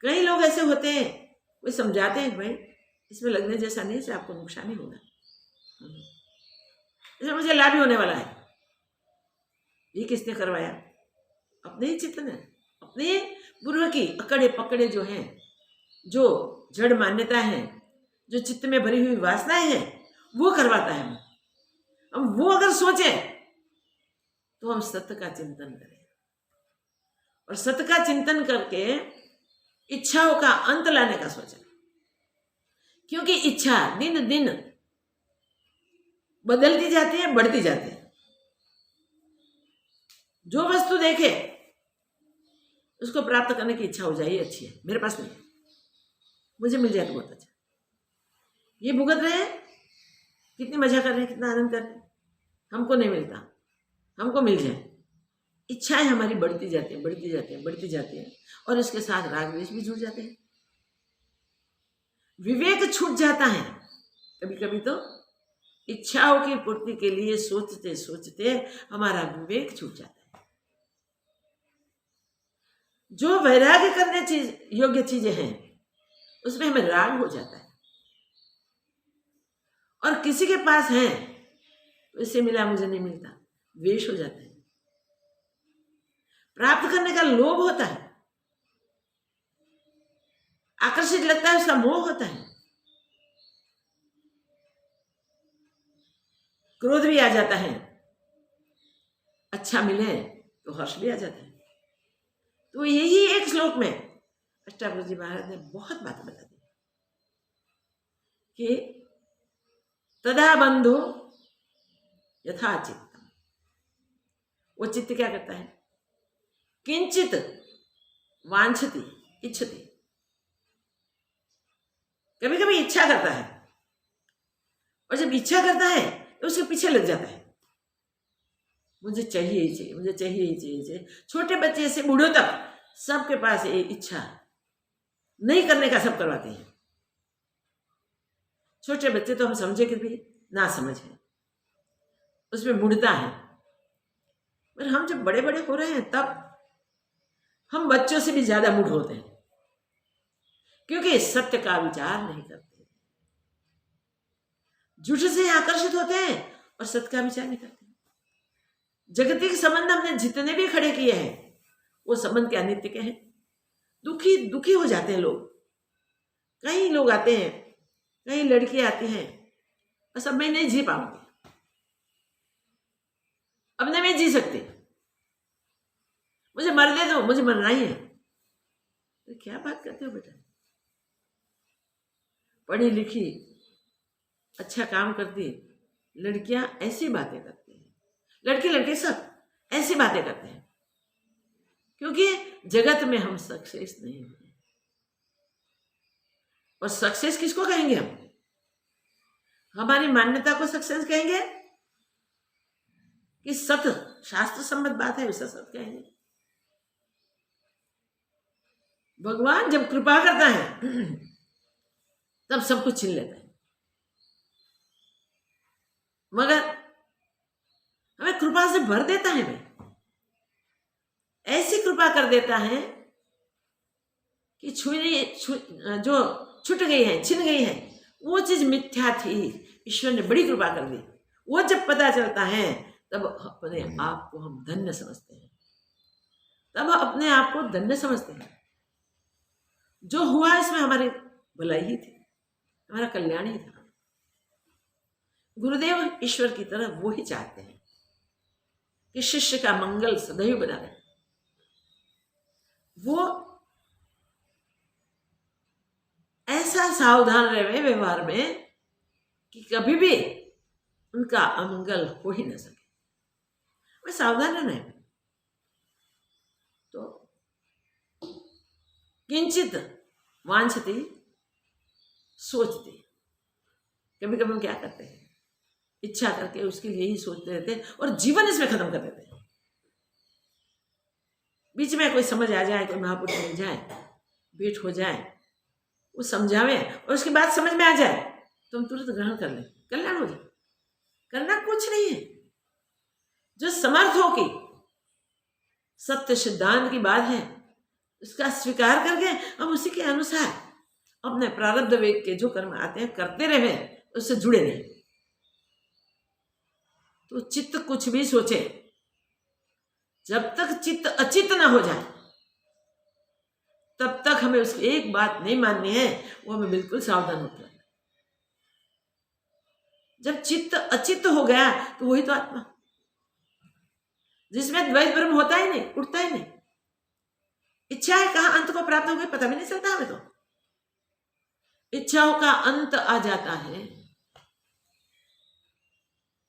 S1: कई लोग ऐसे होते हैं, कोई समझाते हैं भाई इसमें लगने जैसा नहीं, इससे आपको नुकसान ही होगा, इसमें मुझे लाभ ही होने वाला है। ये किसने करवाया? अपने ही चित्त ने, अपने पूर्व की अकड़े पकड़े जो हैं, जो जड़ मान्यता है, जो चित्त में भरी हुई वासनाएं हैं, वो करवाता है। हम वो अगर सोचे तो हम सत्य का चिंतन करें, और सत्य का चिंतन करके इच्छाओं का अंत लाने का सोचें। क्योंकि इच्छा दिन दिन बदलती जाती है, बढ़ती जाती है। जो वस्तु देखे उसको प्राप्त करने की इच्छा हो जाए, अच्छी है, मेरे पास नहीं है, मुझे मिल जाए तो बहुत अच्छा। ये भुगत रहे हैं, कितनी मजा कर रहे हैं, कितना आनंद कर रहे हैं, हमको नहीं मिलता, हमको मिल जाए। इच्छाएं हमारी बढ़ती जाती है और इसके साथ राग द्वेष भी जुड़ जाते हैं। विवेक छूट जाता है कभी कभी। तो इच्छाओं की पूर्ति के लिए सोचते सोचते हमारा विवेक छूट जाता है। जो वैराग्य करने योग्य चीजें हैं उसमें हमें राग हो जाता है, और किसी के पास है तो इससे मिला मुझे नहीं मिलता, द्वेष हो जाता है। प्राप्त करने का लोभ होता है, आकर्षित लगता है, उसका मोह होता है, क्रोध भी आ जाता है, अच्छा मिले तो हर्ष भी आ जाता है। तो यही एक श्लोक में अष्टावक्र जी महाराज ने बहुत बात बता दी कि तदा बंधो यथा चित्तम। वो चित्त क्या करता है? किंचित वांछति इच्छति। कभी कभी इच्छा करता है, और जब इच्छा करता है तो उसके पीछे लग जाता है, मुझे चाहिए ही चाहिए, मुझे चाहिए ही चाहिए। छोटे बच्चे से बूढ़ों तक सबके पास ये इच्छा नहीं करने का सब करवाते हैं। छोटे बच्चे तो हम समझे कि भी ना समझ है, उसमें मुड़ता है। पर हम जब बड़े बड़े हो रहे हैं तब हम बच्चों से भी ज्यादा मूढ़ होते हैं, क्योंकि सत्य का विचार नहीं करते, झूठ से आकर्षित होते हैं और सत्य का विचार नहीं करते। जगतिक संबंध हमने जितने भी खड़े किए हैं वो संबंध क्या नित्य के हैं। दुखी दुखी हो जाते हैं लोग। कई लोग आते हैं, कई लड़कियां आती हैं, बस अब मैं नहीं जी पाऊंगी, अब नहीं मैं जी सकती, मुझे मरने दो, मुझे मरना ही है। तो क्या बात करते हो बेटा? पढ़ी लिखी अच्छा काम करती लड़कियां ऐसी बातें करती हैं, लड़के लड़के सब ऐसी बातें करते हैं, क्योंकि जगत में हम सक्सेस नहीं हुए। और सक्सेस किसको कहेंगे हम? हमारी मान्यता को सक्सेस कहेंगे कि सत्य शास्त्र सम्मत बात है उसे सत्य कहेंगे? भगवान जब कृपा करता है तब सब कुछ छीन लेता है, मगर हमें कृपा से भर देता है भाई। ऐसी कृपा कर देता है कि जो छूट गई है, छिन गई है, वो चीज मिथ्या थी, ईश्वर ने बड़ी कृपा कर दी। वो जब पता चलता है तब अपने आप को हम धन्य समझते हैं, तब अपने आप को धन्य समझते हैं। जो हुआ इसमें हमारी भलाई ही थी, हमारा कल्याण ही था। गुरुदेव ईश्वर की तरह वो ही चाहते हैं कि शिष्य का मंगल सदैव बना रहे। वो ऐसा सावधान रहे व्यवहार में कि कभी भी उनका अमंगल हो ही न सके। वे सावधान रहना है। तो किंचित वांछती सोचती, कभी कभी हम क्या करते हैं, इच्छा करके उसके लिए ही सोचते रहते हैं और जीवन इसमें खत्म कर देते हैं। बीच में कोई समझ आ जाए, कोई महापुरुष मिल जाए, भेंट हो जाए, वो समझावे और उसके बाद समझ में आ जाए तो हम तुरंत ग्रहण कर लें, कल्याण हो जाए। करना कुछ नहीं है। जो समर्थ हो की सत्य सिद्धांत की बात है उसका स्वीकार करके हम उसी के अनुसार अपने प्रारब्ध वेग के जो कर्म आते हैं करते रहे, उससे जुड़े रहे। तो चित्त कुछ भी सोचे, जब तक चित्त अचित्त ना हो जाए तब तक हमें उसकी एक बात नहीं माननी है, वो हमें बिल्कुल सावधान होता है। जब चित्त अचित्त हो गया तो वही तो आत्मा, जिसमें द्वैत ब्रह्म होता ही नहीं, उठता ही नहीं। इच्छा है कहाँ अंत को प्राप्त हो गई पता भी नहीं चलता हमें। तो इच्छाओं का अंत आ जाता है,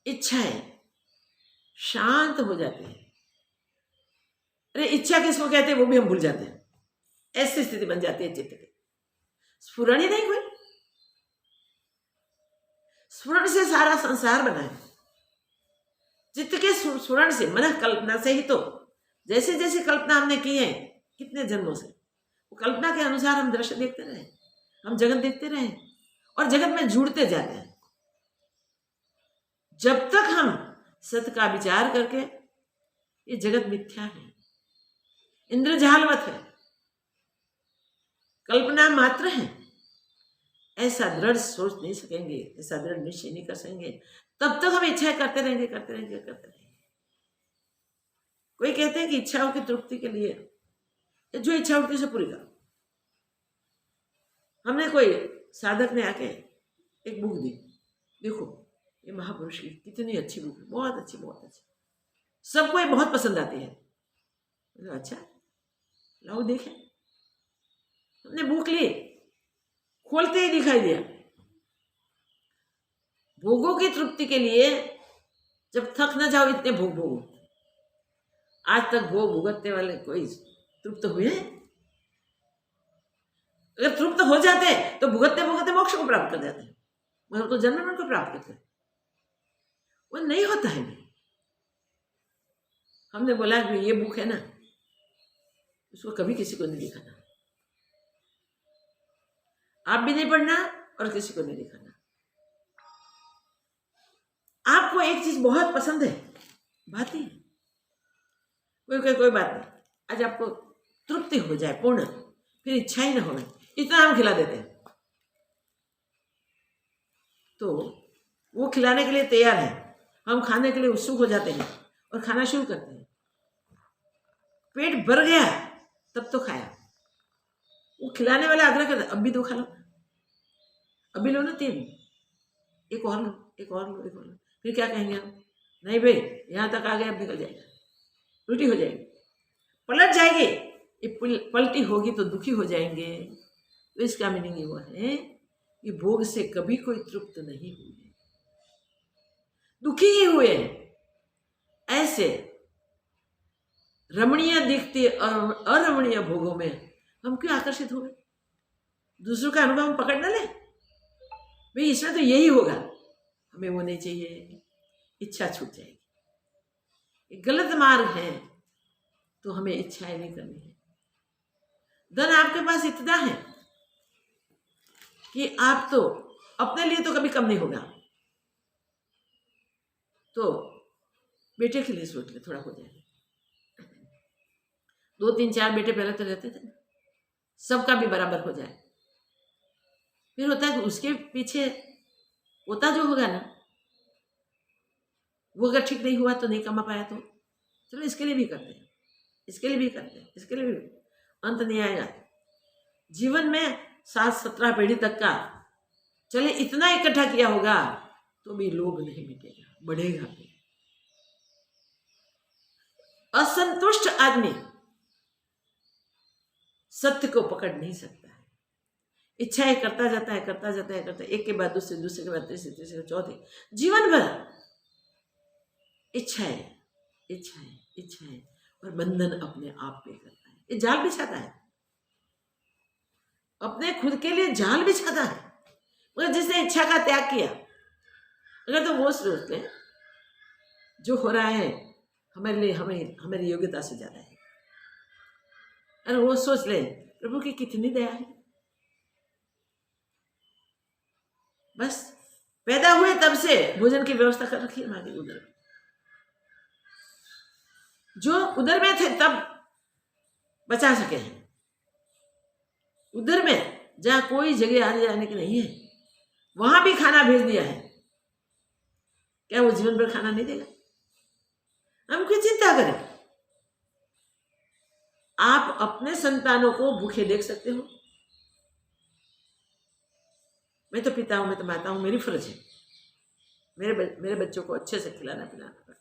S1: इच्छाएं शांत हो जाती है। अरे इच्छा किसको कहते हैं वो भी हम भूल जाते हैं। ऐसी स्थिति बन जाती है चित्त की, स्फुरण ही नहीं हुई। स्फुरण से सारा संसार बना है। चित्त के स्फुरण से, मन कल्पना से ही तो, जैसे जैसे कल्पना हमने की है कितने जन्मों से, वो कल्पना के अनुसार हम दृश्य देखते रहे, हम जगत देखते रहे और जगत में जुड़ते जाते हैं। जब तक हम सत्य का विचार करके ये जगत मिथ्या है, इंद्रजालवत है, कल्पना मात्र है, ऐसा दृढ़ सोच नहीं सकेंगे, ऐसा दृढ़ निश्चय नहीं कर सकेंगे, तब तक हम इच्छाएं करते रहेंगे, करते रहेंगे, करते रहेंगे। कोई कहते हैं कि इच्छाओं की तृप्ति के लिए जो इच्छा उठती है पूरी करो। हमने कोई साधक ने आके एक बुक दी, देखो ये महापुरुष की कितनी अच्छी बुक है, बहुत अच्छी, बहुत अच्छी, सबको ये बहुत पसंद आती है। अच्छा लाओ देखें। हमने बुक ली, खोलते ही दिखाई दिया भोगों की तृप्ति के लिए जब थक न जाओ इतने भोग भोगो। आज तक भोग भुगतने वाले कोई तृप्त हुए? अगर तृप्त हो जाते तो भुगतते भुगतते मोक्ष को प्राप्त कर जाते, मगर तो जन्म मरण को प्राप्त करते, वो नहीं होता है। हमने बोला कि ये बुक है ना, उसको कभी किसी को नहीं दिखाना, आप भी नहीं पढ़ना और किसी को नहीं दिखाना। आपको एक चीज बहुत पसंद है, बात ही कोई बात नहीं, आज आपको तृप्ति हो जाए पूर्ण, फिर इच्छा ही ना हो, इतना हम खिला देते हैं, तो वो खिलाने के लिए तैयार है, हम खाने के लिए उत्सुक हो जाते हैं और खाना शुरू करते हैं। पेट भर गया तब तो खाया, वो खिलाने वाला आग्रह करता, अब भी दो खा लो, अब भी लो ना 3, एक और लो, एक और लो, एक और लो। फिर क्या कहेंगे हम, नहीं भाई यहाँ तक आ गए, अब निकल जाएगा, उल्टी हो जाएगी, पलट जाएगी, ये पलटी होगी तो दुखी हो जाएंगे। तो इसका मीनिंग ये हुआ है कि भोग से कभी कोई तृप्त नहीं हुए, दुखी ही हुए। ऐसे रमणीय दिखते और अरमणीय भोगों में हम क्यों आकर्षित हो गए? दूसरों का अनुभव हम पकड़ न ले, भाई इसमें तो यही होगा, हमें वो नहीं चाहिए, इच्छा छूट जाएगी। ये गलत मार्ग है, तो हमें इच्छाएं नहीं करनी है। धन आपके पास इतना है कि आप तो अपने लिए तो कभी कम नहीं होगा, तो बेटे के लिए सोच ले, थोड़ा हो जाएगा। 2 3 4 बेटे पहले तो रहते थे, सबका भी बराबर हो जाए। फिर होता है कि उसके पीछे होता जो होगा ना, वो अगर ठीक नहीं हुआ तो नहीं कमा पाया, तो चलो इसके लिए भी करते हैं, इसके लिए भी करते हैं, इसके लिए भी, अंत नहीं आएगा। जीवन में 7-17 पीढ़ी तक का चले इतना इकट्ठा किया होगा तो भी लोभ नहीं मिटेगा, बढ़ेगा भी। असंतुष्ट आदमी सत्य को पकड़ नहीं सकता है, इच्छाएं करता जाता है, करता जाता है, करता है, एक के बाद दूसरे, दूसरे के बाद तीसरे, तीसरे चौथे, जीवन भर इच्छाएं इच्छाएं इच्छाएं, और बंधन अपने आप पे करता है। ये जाल बिछाता है, अपने खुद के लिए जाल बिछाता है। मगर जिसने इच्छा का त्याग किया, अगर तो वो सोचते हैं जो हो रहा है हमारे लिए, हमारी योग्यता से ज्यादा है, अरे वो सोच ले प्रभु की कितनी दया है, बस पैदा हुए तब से भोजन की व्यवस्था कर रखी है हमारे उधर, जो उधर में थे तब बचा सके हैं, उधर में जहां कोई जगह आने जाने की नहीं है, वहां भी खाना भेज दिया है। क्या वो जीवन भर खाना नहीं देगा? हम क्यों चिंता करें? आप अपने संतानों को भूखे देख सकते हो। मैं तो पिता हूं, मैं तो माता हूं, मेरी फर्ज है मेरे बच्चों को अच्छे से खिलाना पिलाना करना।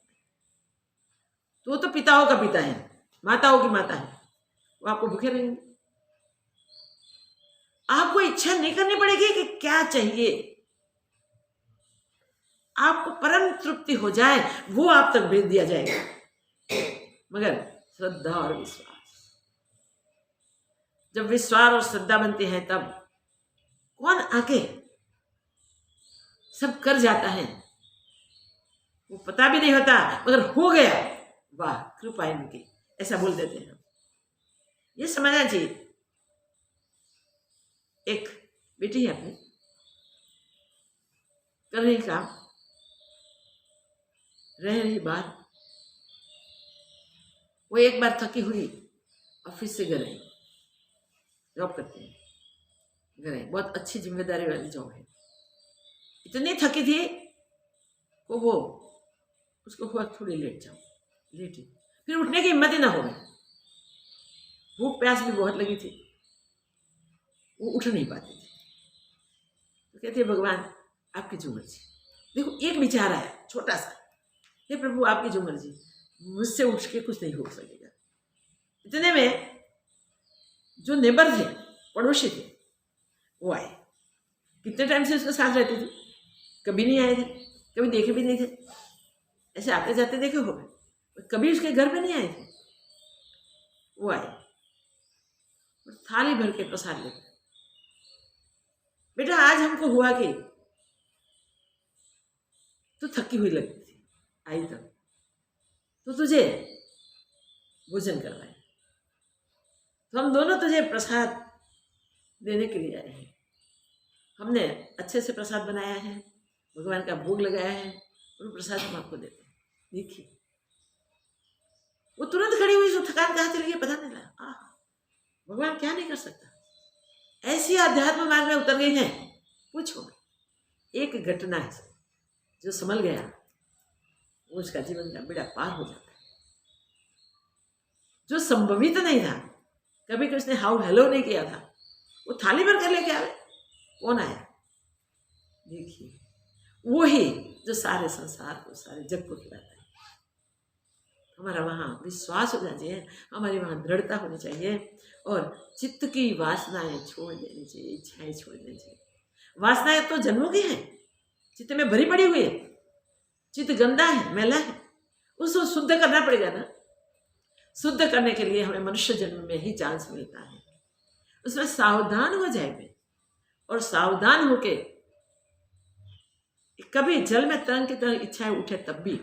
S1: तो वो तो पिताओं का पिता है, माताओं की माता है, वो आपको भूखे रहेंगे। आपको इच्छा नहीं करनी पड़ेगी कि क्या चाहिए, आपको परम तृप्ति हो जाए वो आप तक भेज दिया जाएगा, मगर श्रद्धा और विश्वास। जब विश्वास और श्रद्धा बनते हैं तब कौन आके सब कर जाता है, वो पता भी नहीं होता, मगर हो गया, वाह कृपा इनकी, ऐसा बोल देते हैं। ये समझना चाहिए। एक बेटी है अपनी, कर रही काम, रह रही बाहर, वो एक बार थकी हुई ऑफिस से घर आई, जॉब करते हैं, घर आई, बहुत अच्छी जिम्मेदारी वाली जॉब है। इतनी थकी थी वो उसको हुआ थोड़ी लेट जाओ, लेटी, फिर उठने की हिम्मत ही ना हो गई, भूख प्यास भी बहुत लगी थी, वो उठ नहीं पाती थी। तो कहती है भगवान आपकी जो मर्जी। देखो एक विचार आया छोटा सा, हे प्रभु आपकी जो मर्जी, मुझसे उठ के कुछ नहीं हो सकेगा। इतने में जो नेबर थे, पड़ोसी थे, वो आए। कितने टाइम से उसके साथ रहती थी, कभी नहीं आए थे, कभी देखे भी नहीं थे, ऐसे आते जाते देखे हो, कभी उसके घर पे नहीं आए थे। वो आए, थाली भर के प्रसाद लेकर, बेटा आज हमको हुआ कि तू थकी हुई लगती थी, आई तब तो तुझे भोजन करवाए, तो हम दोनों तुझे प्रसाद देने के लिए आए हैं। हमने अच्छे से प्रसाद बनाया है, भगवान का भोग लगाया है, वो प्रसाद हम आपको देते हैं। देखिए वो तुरंत खड़ी हुई, तो थकान कहाँ चली गई पता नहीं लगा। भगवान क्या नहीं कर सकता। ऐसी आध्यात्म मार्ग में उतर गई है, पूछो। एक घटना है जो संभल गया, वो उसका जीवन का बेड़ा पार हो जाता है। जो संभवित नहीं था, कभी किसी ने हाउ हेलो नहीं किया था, वो थाली भर कर लेके आवे, कौन आया? देखिए वही जो सारे संसार को, सारे जग को खिलाता है। हमारा वहाँ विश्वास होना चाहिए, हमारी वहाँ दृढ़ता होनी चाहिए, और चित्त की वासनाएं छोड़ देनी चाहिए, इच्छाएं छोड़ देनी चाहिए। वासनाएं तो जन्मों की हैं, चित्त में भरी पड़ी हुई है, चित्त गंदा है, मैला है, उसको शुद्ध करना पड़ेगा ना। शुद्ध करने के लिए हमें मनुष्य जन्म में ही चांस मिलता है, उसमें सावधान हो जाएंगे। और सावधान होके कभी जल में तरंग की तरह इच्छाएं उठे तब भी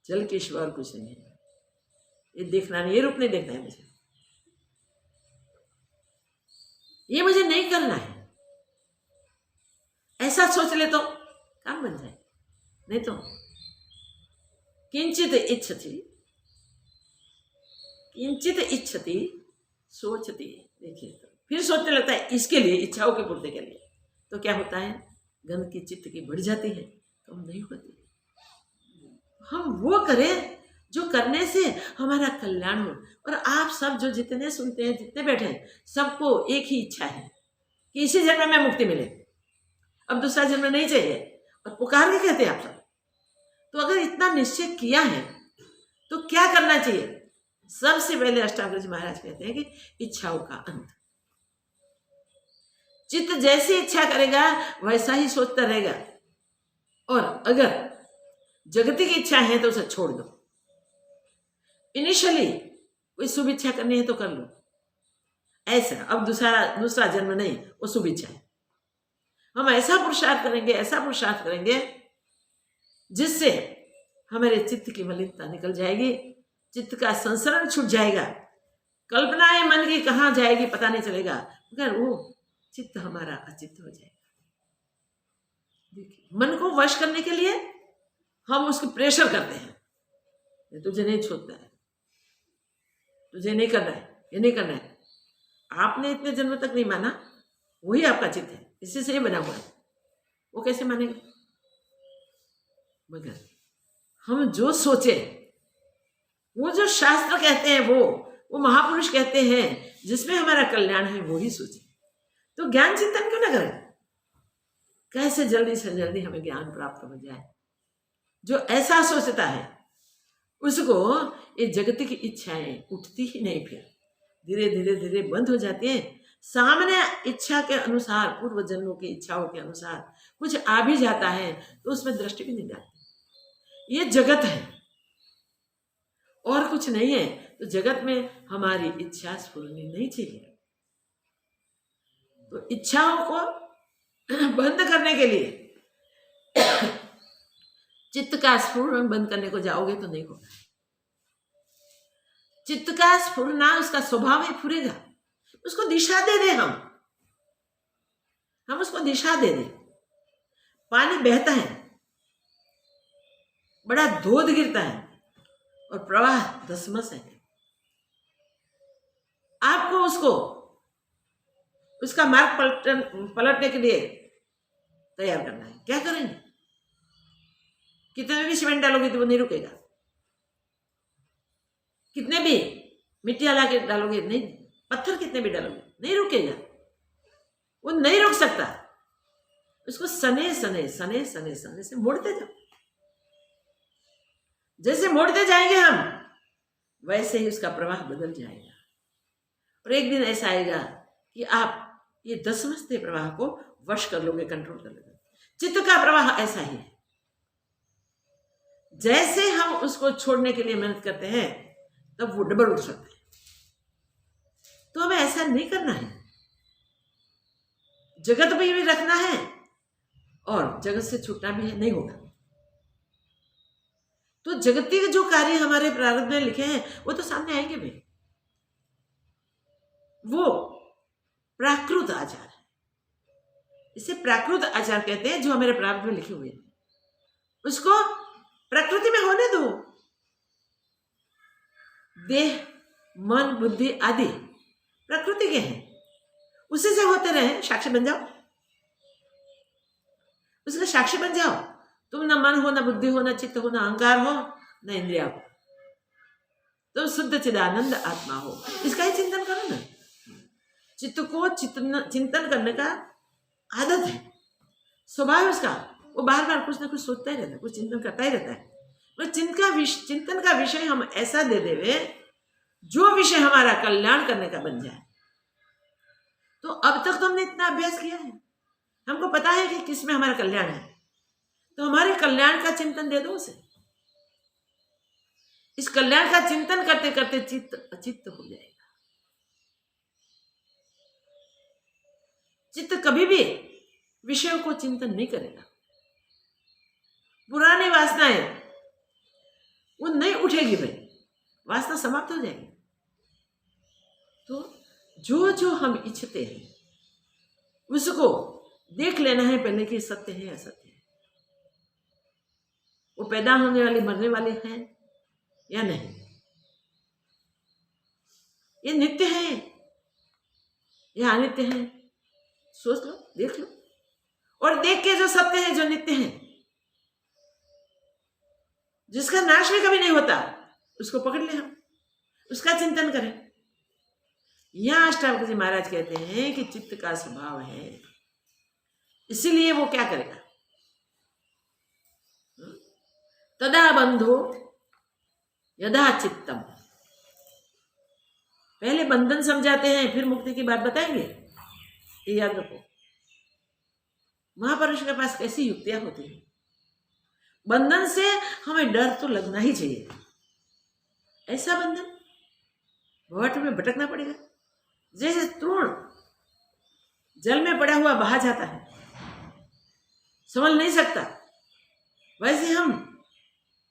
S1: जल के सिवा और कुछ नहीं है। ये देखना नहीं, ये रूप नहीं देखना है मुझे, ये मुझे नहीं करना है। ऐसा सोच ले तो काम बन जाए, नहीं तो किंचित इच्छति, किंचित इच्छति सोचती। देखिए फिर सोचने लगता है इसके लिए, इच्छाओं की पूर्ति के लिए, तो क्या होता है? गंध की चित्त की बढ़ जाती है, कम नहीं होती। हम वो करें जो करने से हमारा कल्याण हो। और आप सब जो जितने सुनते हैं, जितने बैठे हैं, सबको एक ही इच्छा है कि इसी जन्म में मुक्ति मिले, अब दूसरा जन्म नहीं चाहिए, और पुकार के कहते हैं आप सब। तो अगर इतना निश्चय किया है तो क्या करना चाहिए? सबसे पहले अष्टावक्र जी महाराज कहते हैं कि इच्छाओं का अंत। चित्त जैसी इच्छा करेगा वैसा ही सोचता रहेगा, और अगर जगती की इच्छा है तो उसे छोड़ दो। इनिशियली कोई शुभ इच्छा करनी है तो कर लो, ऐसा अब दूसरा जन्म नहीं, वो शुभ इच्छा है। हम ऐसा पुरुषार्थ करेंगे, ऐसा पुरुषार्थ करेंगे जिससे हमारे चित्त की मलिनता निकल जाएगी, चित्त का संसरण छूट जाएगा, कल्पनाएं मन की कहाँ जाएगी पता नहीं चलेगा, मगर वो चित्त हमारा अचित्त हो जाएगा। देखिए मन को वश करने के लिए हम उसको प्रेशर करते हैं, तुझे नहीं छूटना है, तुझे नहीं करना है, ये नहीं करना है। आपने इतने जन्म तक नहीं माना, वही आपका चित्त है, इसी से ये बना हुआ है, वो कैसे मानेगा? मगर हम जो सोचे, वो जो शास्त्र कहते हैं, वो महापुरुष कहते हैं, जिसमें हमारा कल्याण है, वो ही सोचे। तो ज्ञान चिंतन क्यों ना करें? कैसे जल्दी से जल्दी हमें ज्ञान प्राप्त हो जाए। जो ऐसा सोचता है उसको ये जगत की इच्छाएं उठती ही नहीं, फिर धीरे धीरे धीरे बंद हो जाती है। सामान्य इच्छा के अनुसार, पूर्व जन्मों की इच्छाओं के अनुसार कुछ आ भी जाता है तो उसमें दृष्टि भी नहीं जाती। ये जगत है और कुछ नहीं है। तो जगत में हमारी इच्छा स्फुरनी नहीं चाहिए। तो इच्छाओं को बंद करने के लिए चित्त का स्फुरण बंद करने को जाओगे तो नहीं होगा। चित्त का स्फुरना उसका स्वभाव ही फुरेगा। उसको दिशा दे दे, हम उसको दिशा दे दे। पानी बहता है, बड़ा धोध गिरता है और प्रवाह धसमस है। आपको उसका मार्ग पलटने के लिए तैयार करना है। क्या करेंगे? कितने भी सीमेंट डालोगे तो वो नहीं रुकेगा, कितने भी मिट्टी ला के डालोगे नहीं, पत्थर कितने भी डालोगे नहीं रुकेगा, वो नहीं रुक सकता। उसको सने सने सने सने सने से मोड़ते जाओ। जैसे मोड़ते जाएंगे हम, वैसे ही उसका प्रवाह बदल जाएगा। और एक दिन ऐसा आएगा कि आप ये धसमसते प्रवाह को वश कर लोगे, कंट्रोल कर लोगे। चित्त का प्रवाह ऐसा ही है। जैसे हम उसको छोड़ने के लिए मेहनत करते हैं तब वो डबल उठ सकता है। तो हमें ऐसा नहीं करना है। जगत में भी रखना है और जगत से छूटना भी है, नहीं होगा। तो जगती के जो कार्य हमारे प्रारब्ध में लिखे हैं वो तो सामने आएंगे भी। वो प्राकृत आचार है। इसे प्राकृत आचार कहते हैं, जो हमारे प्रारब्ध में लिखे हुए हैं। उसको प्रकृति में होने दो। देह, मन, बुद्धि आदि प्रकृति के हैं, उसी से होते रहे। साक्षी बन जाओ, उसका साक्षी बन जाओ। तुम न मन हो, न बुद्धि हो, न चित्त हो, न अहंकार हो, न इंद्रिया हो, तुम शुद्ध चिदानंद आत्मा हो। इसका ही चिंतन करो ना। चित्त को चिंतन करने का आदत है, स्वभाव है उसका। वो बार बार कुछ ना कुछ सोचता ही रहता है, कुछ चिंतन करता ही रहता है। पर चिंतन का विषय हम ऐसा दे देवे जो विषय हमारा कल्याण करने का बन जाए। तो अब तक तो हमने इतना अभ्यास किया है, हमको पता है कि किस में हमारा कल्याण है, तो हमारे कल्याण का चिंतन दे दो उसे। इस कल्याण का चिंतन करते करते चित्त अचित्त हो जाएगा। चित्त कभी भी विषयों को चिंतन नहीं करेगा। पुरानी वासनाएं वो नहीं उठेगी भाई, वासना समाप्त हो जाएगी। तो जो जो हम इच्छते हैं उसको देख लेना है पहले कि सत्य है असत्य है, वो पैदा होने वाली मरने वाली है या नहीं, ये नित्य है या अनित्य है, सोच लो, देख लो। और देख के जो सत्य है, जो नित्य है, जिसका नाश भी कभी नहीं होता, उसको पकड़ ले, हम उसका चिंतन करें। यहां अष्टावक्र जी महाराज कहते हैं कि चित्त का स्वभाव है, इसीलिए वो क्या करेगा, तदा बंधो यदा चित्तम। पहले बंधन समझाते हैं, फिर मुक्ति की बात बताएंगे, ये याद रखो। महापुरुष के पास कैसी युक्तियां होती हैं। बंधन से हमें डर तो लगना ही चाहिए। ऐसा बंधन भवट में भटकना पड़ेगा, जैसे तृण जल में पड़ा हुआ बहा जाता है, संभल नहीं सकता, वैसे हम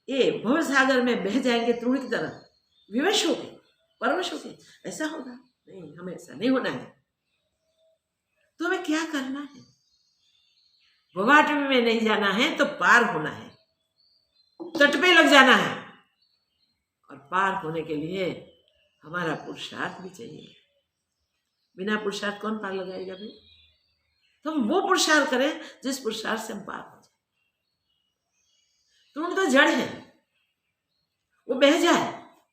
S1: ये भव सागर में बह जाएंगे तृण की तरह, विवश हो गए, परवश हो गए। ऐसा होगा नहीं, हमें ऐसा नहीं होना है। तो हमें क्या करना है, भवाट में नहीं जाना है तो पार होना है, तट पे लग जाना है। और पार होने के लिए हमारा पुरुषार्थ भी चाहिए। बिना पुरुषार्थ कौन पार लगाएगा भाई? तो हम वो पुरुषार्थ करें जिस पुरुषार्थ से हम पार हो जाए। तुम तो जड़ है, वो बह जाए,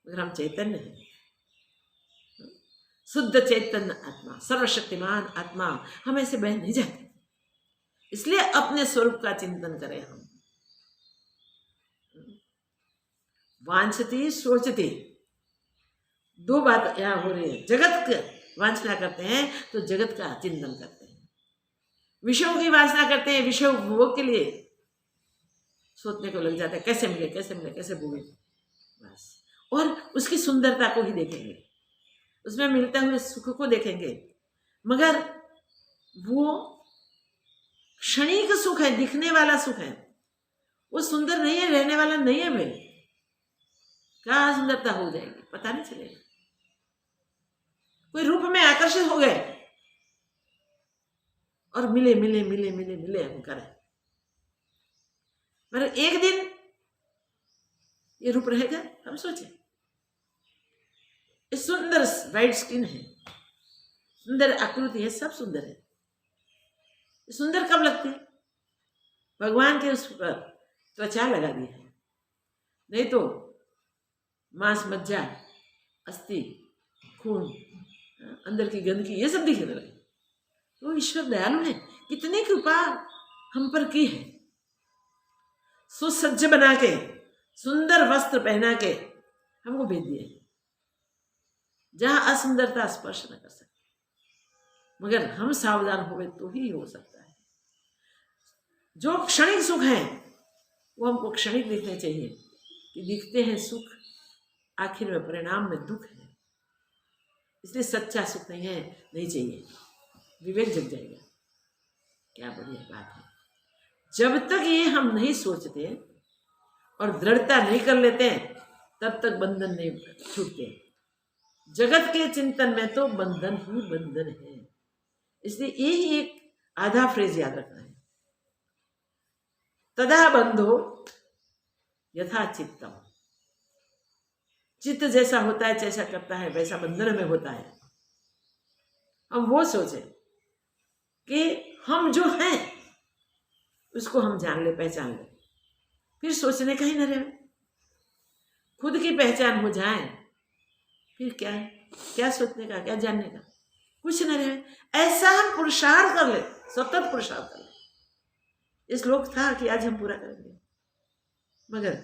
S1: मगर हम चैतन्य हैं, शुद्ध चैतन्य आत्मा, सर्वशक्तिमान आत्मा, हम ऐसे बह नहीं जाते। इसलिए अपने स्वरूप का चिंतन करें हम। वांछती सोचती, दो बात यहां हो रही है। जगत का वांछना करते हैं तो जगत का चिंतन करते हैं, विषयों की वासना करते हैं, विषय भोग के लिए सोचने को लग जाता है, कैसे मिले कैसे मिले कैसे भोगे, बस। और उसकी सुंदरता को ही देखेंगे, उसमें मिलते हुए सुख को देखेंगे, मगर वो क्षणिक सुख है, दिखने वाला सुख है, वो सुंदर नहीं है, रहने वाला नहीं है भाई। क्या सुंदरता हो जाएगी पता नहीं चलेगा। कोई रूप में आकर्षित हो गए और मिले मिले मिले मिले मिले हम करें, पर एक दिन ये रूप रहेगा, हम सोचे। सुंदर वाइट स्किन है, सुंदर आकृति है, सब सुंदर है। सुंदर कब लगती है? भगवान के उस पर त्वचा लगा दी है, नहीं तो मांस, मज्जा, अस्थि, खून, अंदर की गंदगी, ये सब दिखने लगे। तो ईश्वर दयालु है, कितनी कृपा हम पर की है। सुसज्ज बना के, सुंदर वस्त्र पहना के हमको भेज दिए, जहां असुंदरता स्पर्श न कर सके। मगर हम सावधान हुए तो ही हो सकता है। जो क्षणिक सुख है वो हमको क्षणिक दिखने चाहिए, कि दिखते हैं सुख, आखिर में परिणाम में दुख है। इसलिए सच्चा सुख नहीं चाहिए, विवेक जग जाएगा। क्या बढ़िया बात है। जब तक ये हम नहीं सोचते और दृढ़ता नहीं कर लेते, तब तक बंधन नहीं छूटते। जगत के चिंतन में तो बंधन ही बंधन है। इसलिए यही एक आधा फ्रेज याद रखना है। तदा बंधो यथा चित्तम। चित्त जैसा होता है, जैसा करता है, वैसा बंधन में होता है। हम वो सोचे कि हम जो हैं उसको हम जान ले, पहचान ले, फिर सोचने का ही न रहे। खुद की पहचान हो जाए फिर क्या है, क्या सोचने का, क्या जानने का, कुछ न रहे। ऐसा हम पुरुषार्थ कर ले, सतत पुरुषार्थ कर ले। ये श्लोक था कि आज हम पूरा करेंगे, मगर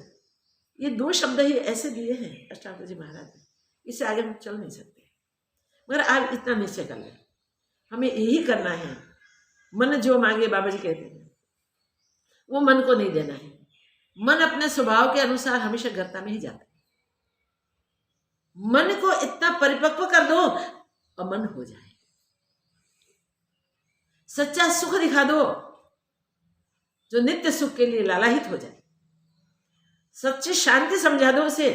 S1: ये 2 शब्द ही ऐसे दिए हैं अष्टावक्र जी महाराज ने, इससे आगे हम चल नहीं सकते। मगर आज इतना निश्चय कर ले, हमें यही करना है। मन जो मांगे, बाबा जी कहते हैं, वो मन को नहीं देना है। मन अपने स्वभाव के अनुसार हमेशा गर्ता में ही जाता है। मन को इतना परिपक्व कर दो, अमन हो जाए। सच्चा सुख दिखा दो, जो नित्य सुख के लिए लालायित हो जाए। सच्ची शांति समझा दो उसे,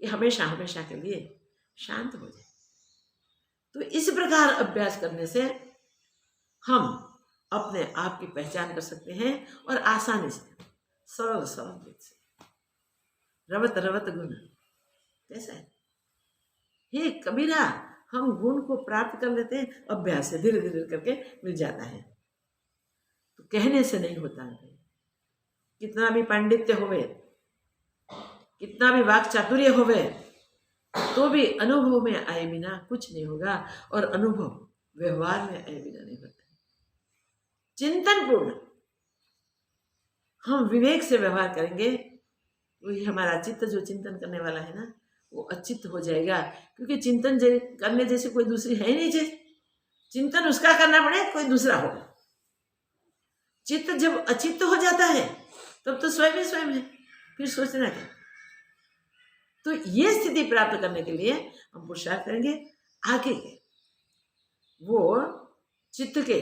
S1: कि हमेशा हमेशा के लिए शांत हो जाए। तो इस प्रकार अभ्यास करने से हम अपने आप की पहचान कर सकते हैं, और आसानी से, सरल सरल रूप से, रवत रवत गुण। कैसा है हे कबीरा, हम गुण को प्राप्त कर लेते हैं अभ्यास से, धीरे धीरे करके मिल जाता है। तो कहने से नहीं होता है। कितना भी पांडित्य होवे, कितना भी वाक चातुर्य होवे, तो भी अनुभव में आए बिना कुछ नहीं होगा, और अनुभव व्यवहार में आए बिना नहीं होता। चिंतन पूर्ण हम विवेक से व्यवहार करेंगे, वही हमारा चित्त जो चिंतन करने वाला है ना, वो अचित्त हो जाएगा। क्योंकि चिंतन करने जैसे कोई दूसरी है ही नहीं चीज। चिंतन उसका करना पड़े, कोई दूसरा होगा। चित्त जब अचित्त हो जाता है तब तो स्वयं ही स्वयं है, फिर सोचना क्या। तो ये स्थिति प्राप्त करने के लिए हम पुरुषार्थ करेंगे। आगे के वो चित्त के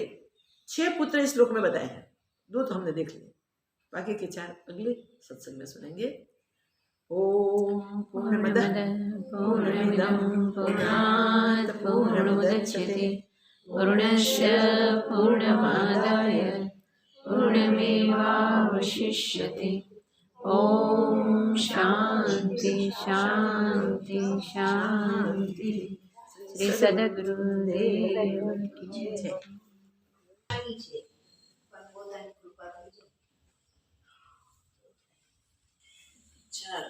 S1: 6 पुत्र इस श्लोक में बताए हैं, 2 तो हमने देख लिए, बाकी के 4 अगले सत्संग में सुनेंगे। ओम पूर्णमदः पूर्णमिदं पूर्णात् पूर्णमुदच्यते
S2: पूर्णस्य पूर्णमादाय पूर्णमेवावशिष्यते। ओम शांति शांति शांति। श्री सद्गुरुदेव की जय।
S1: चार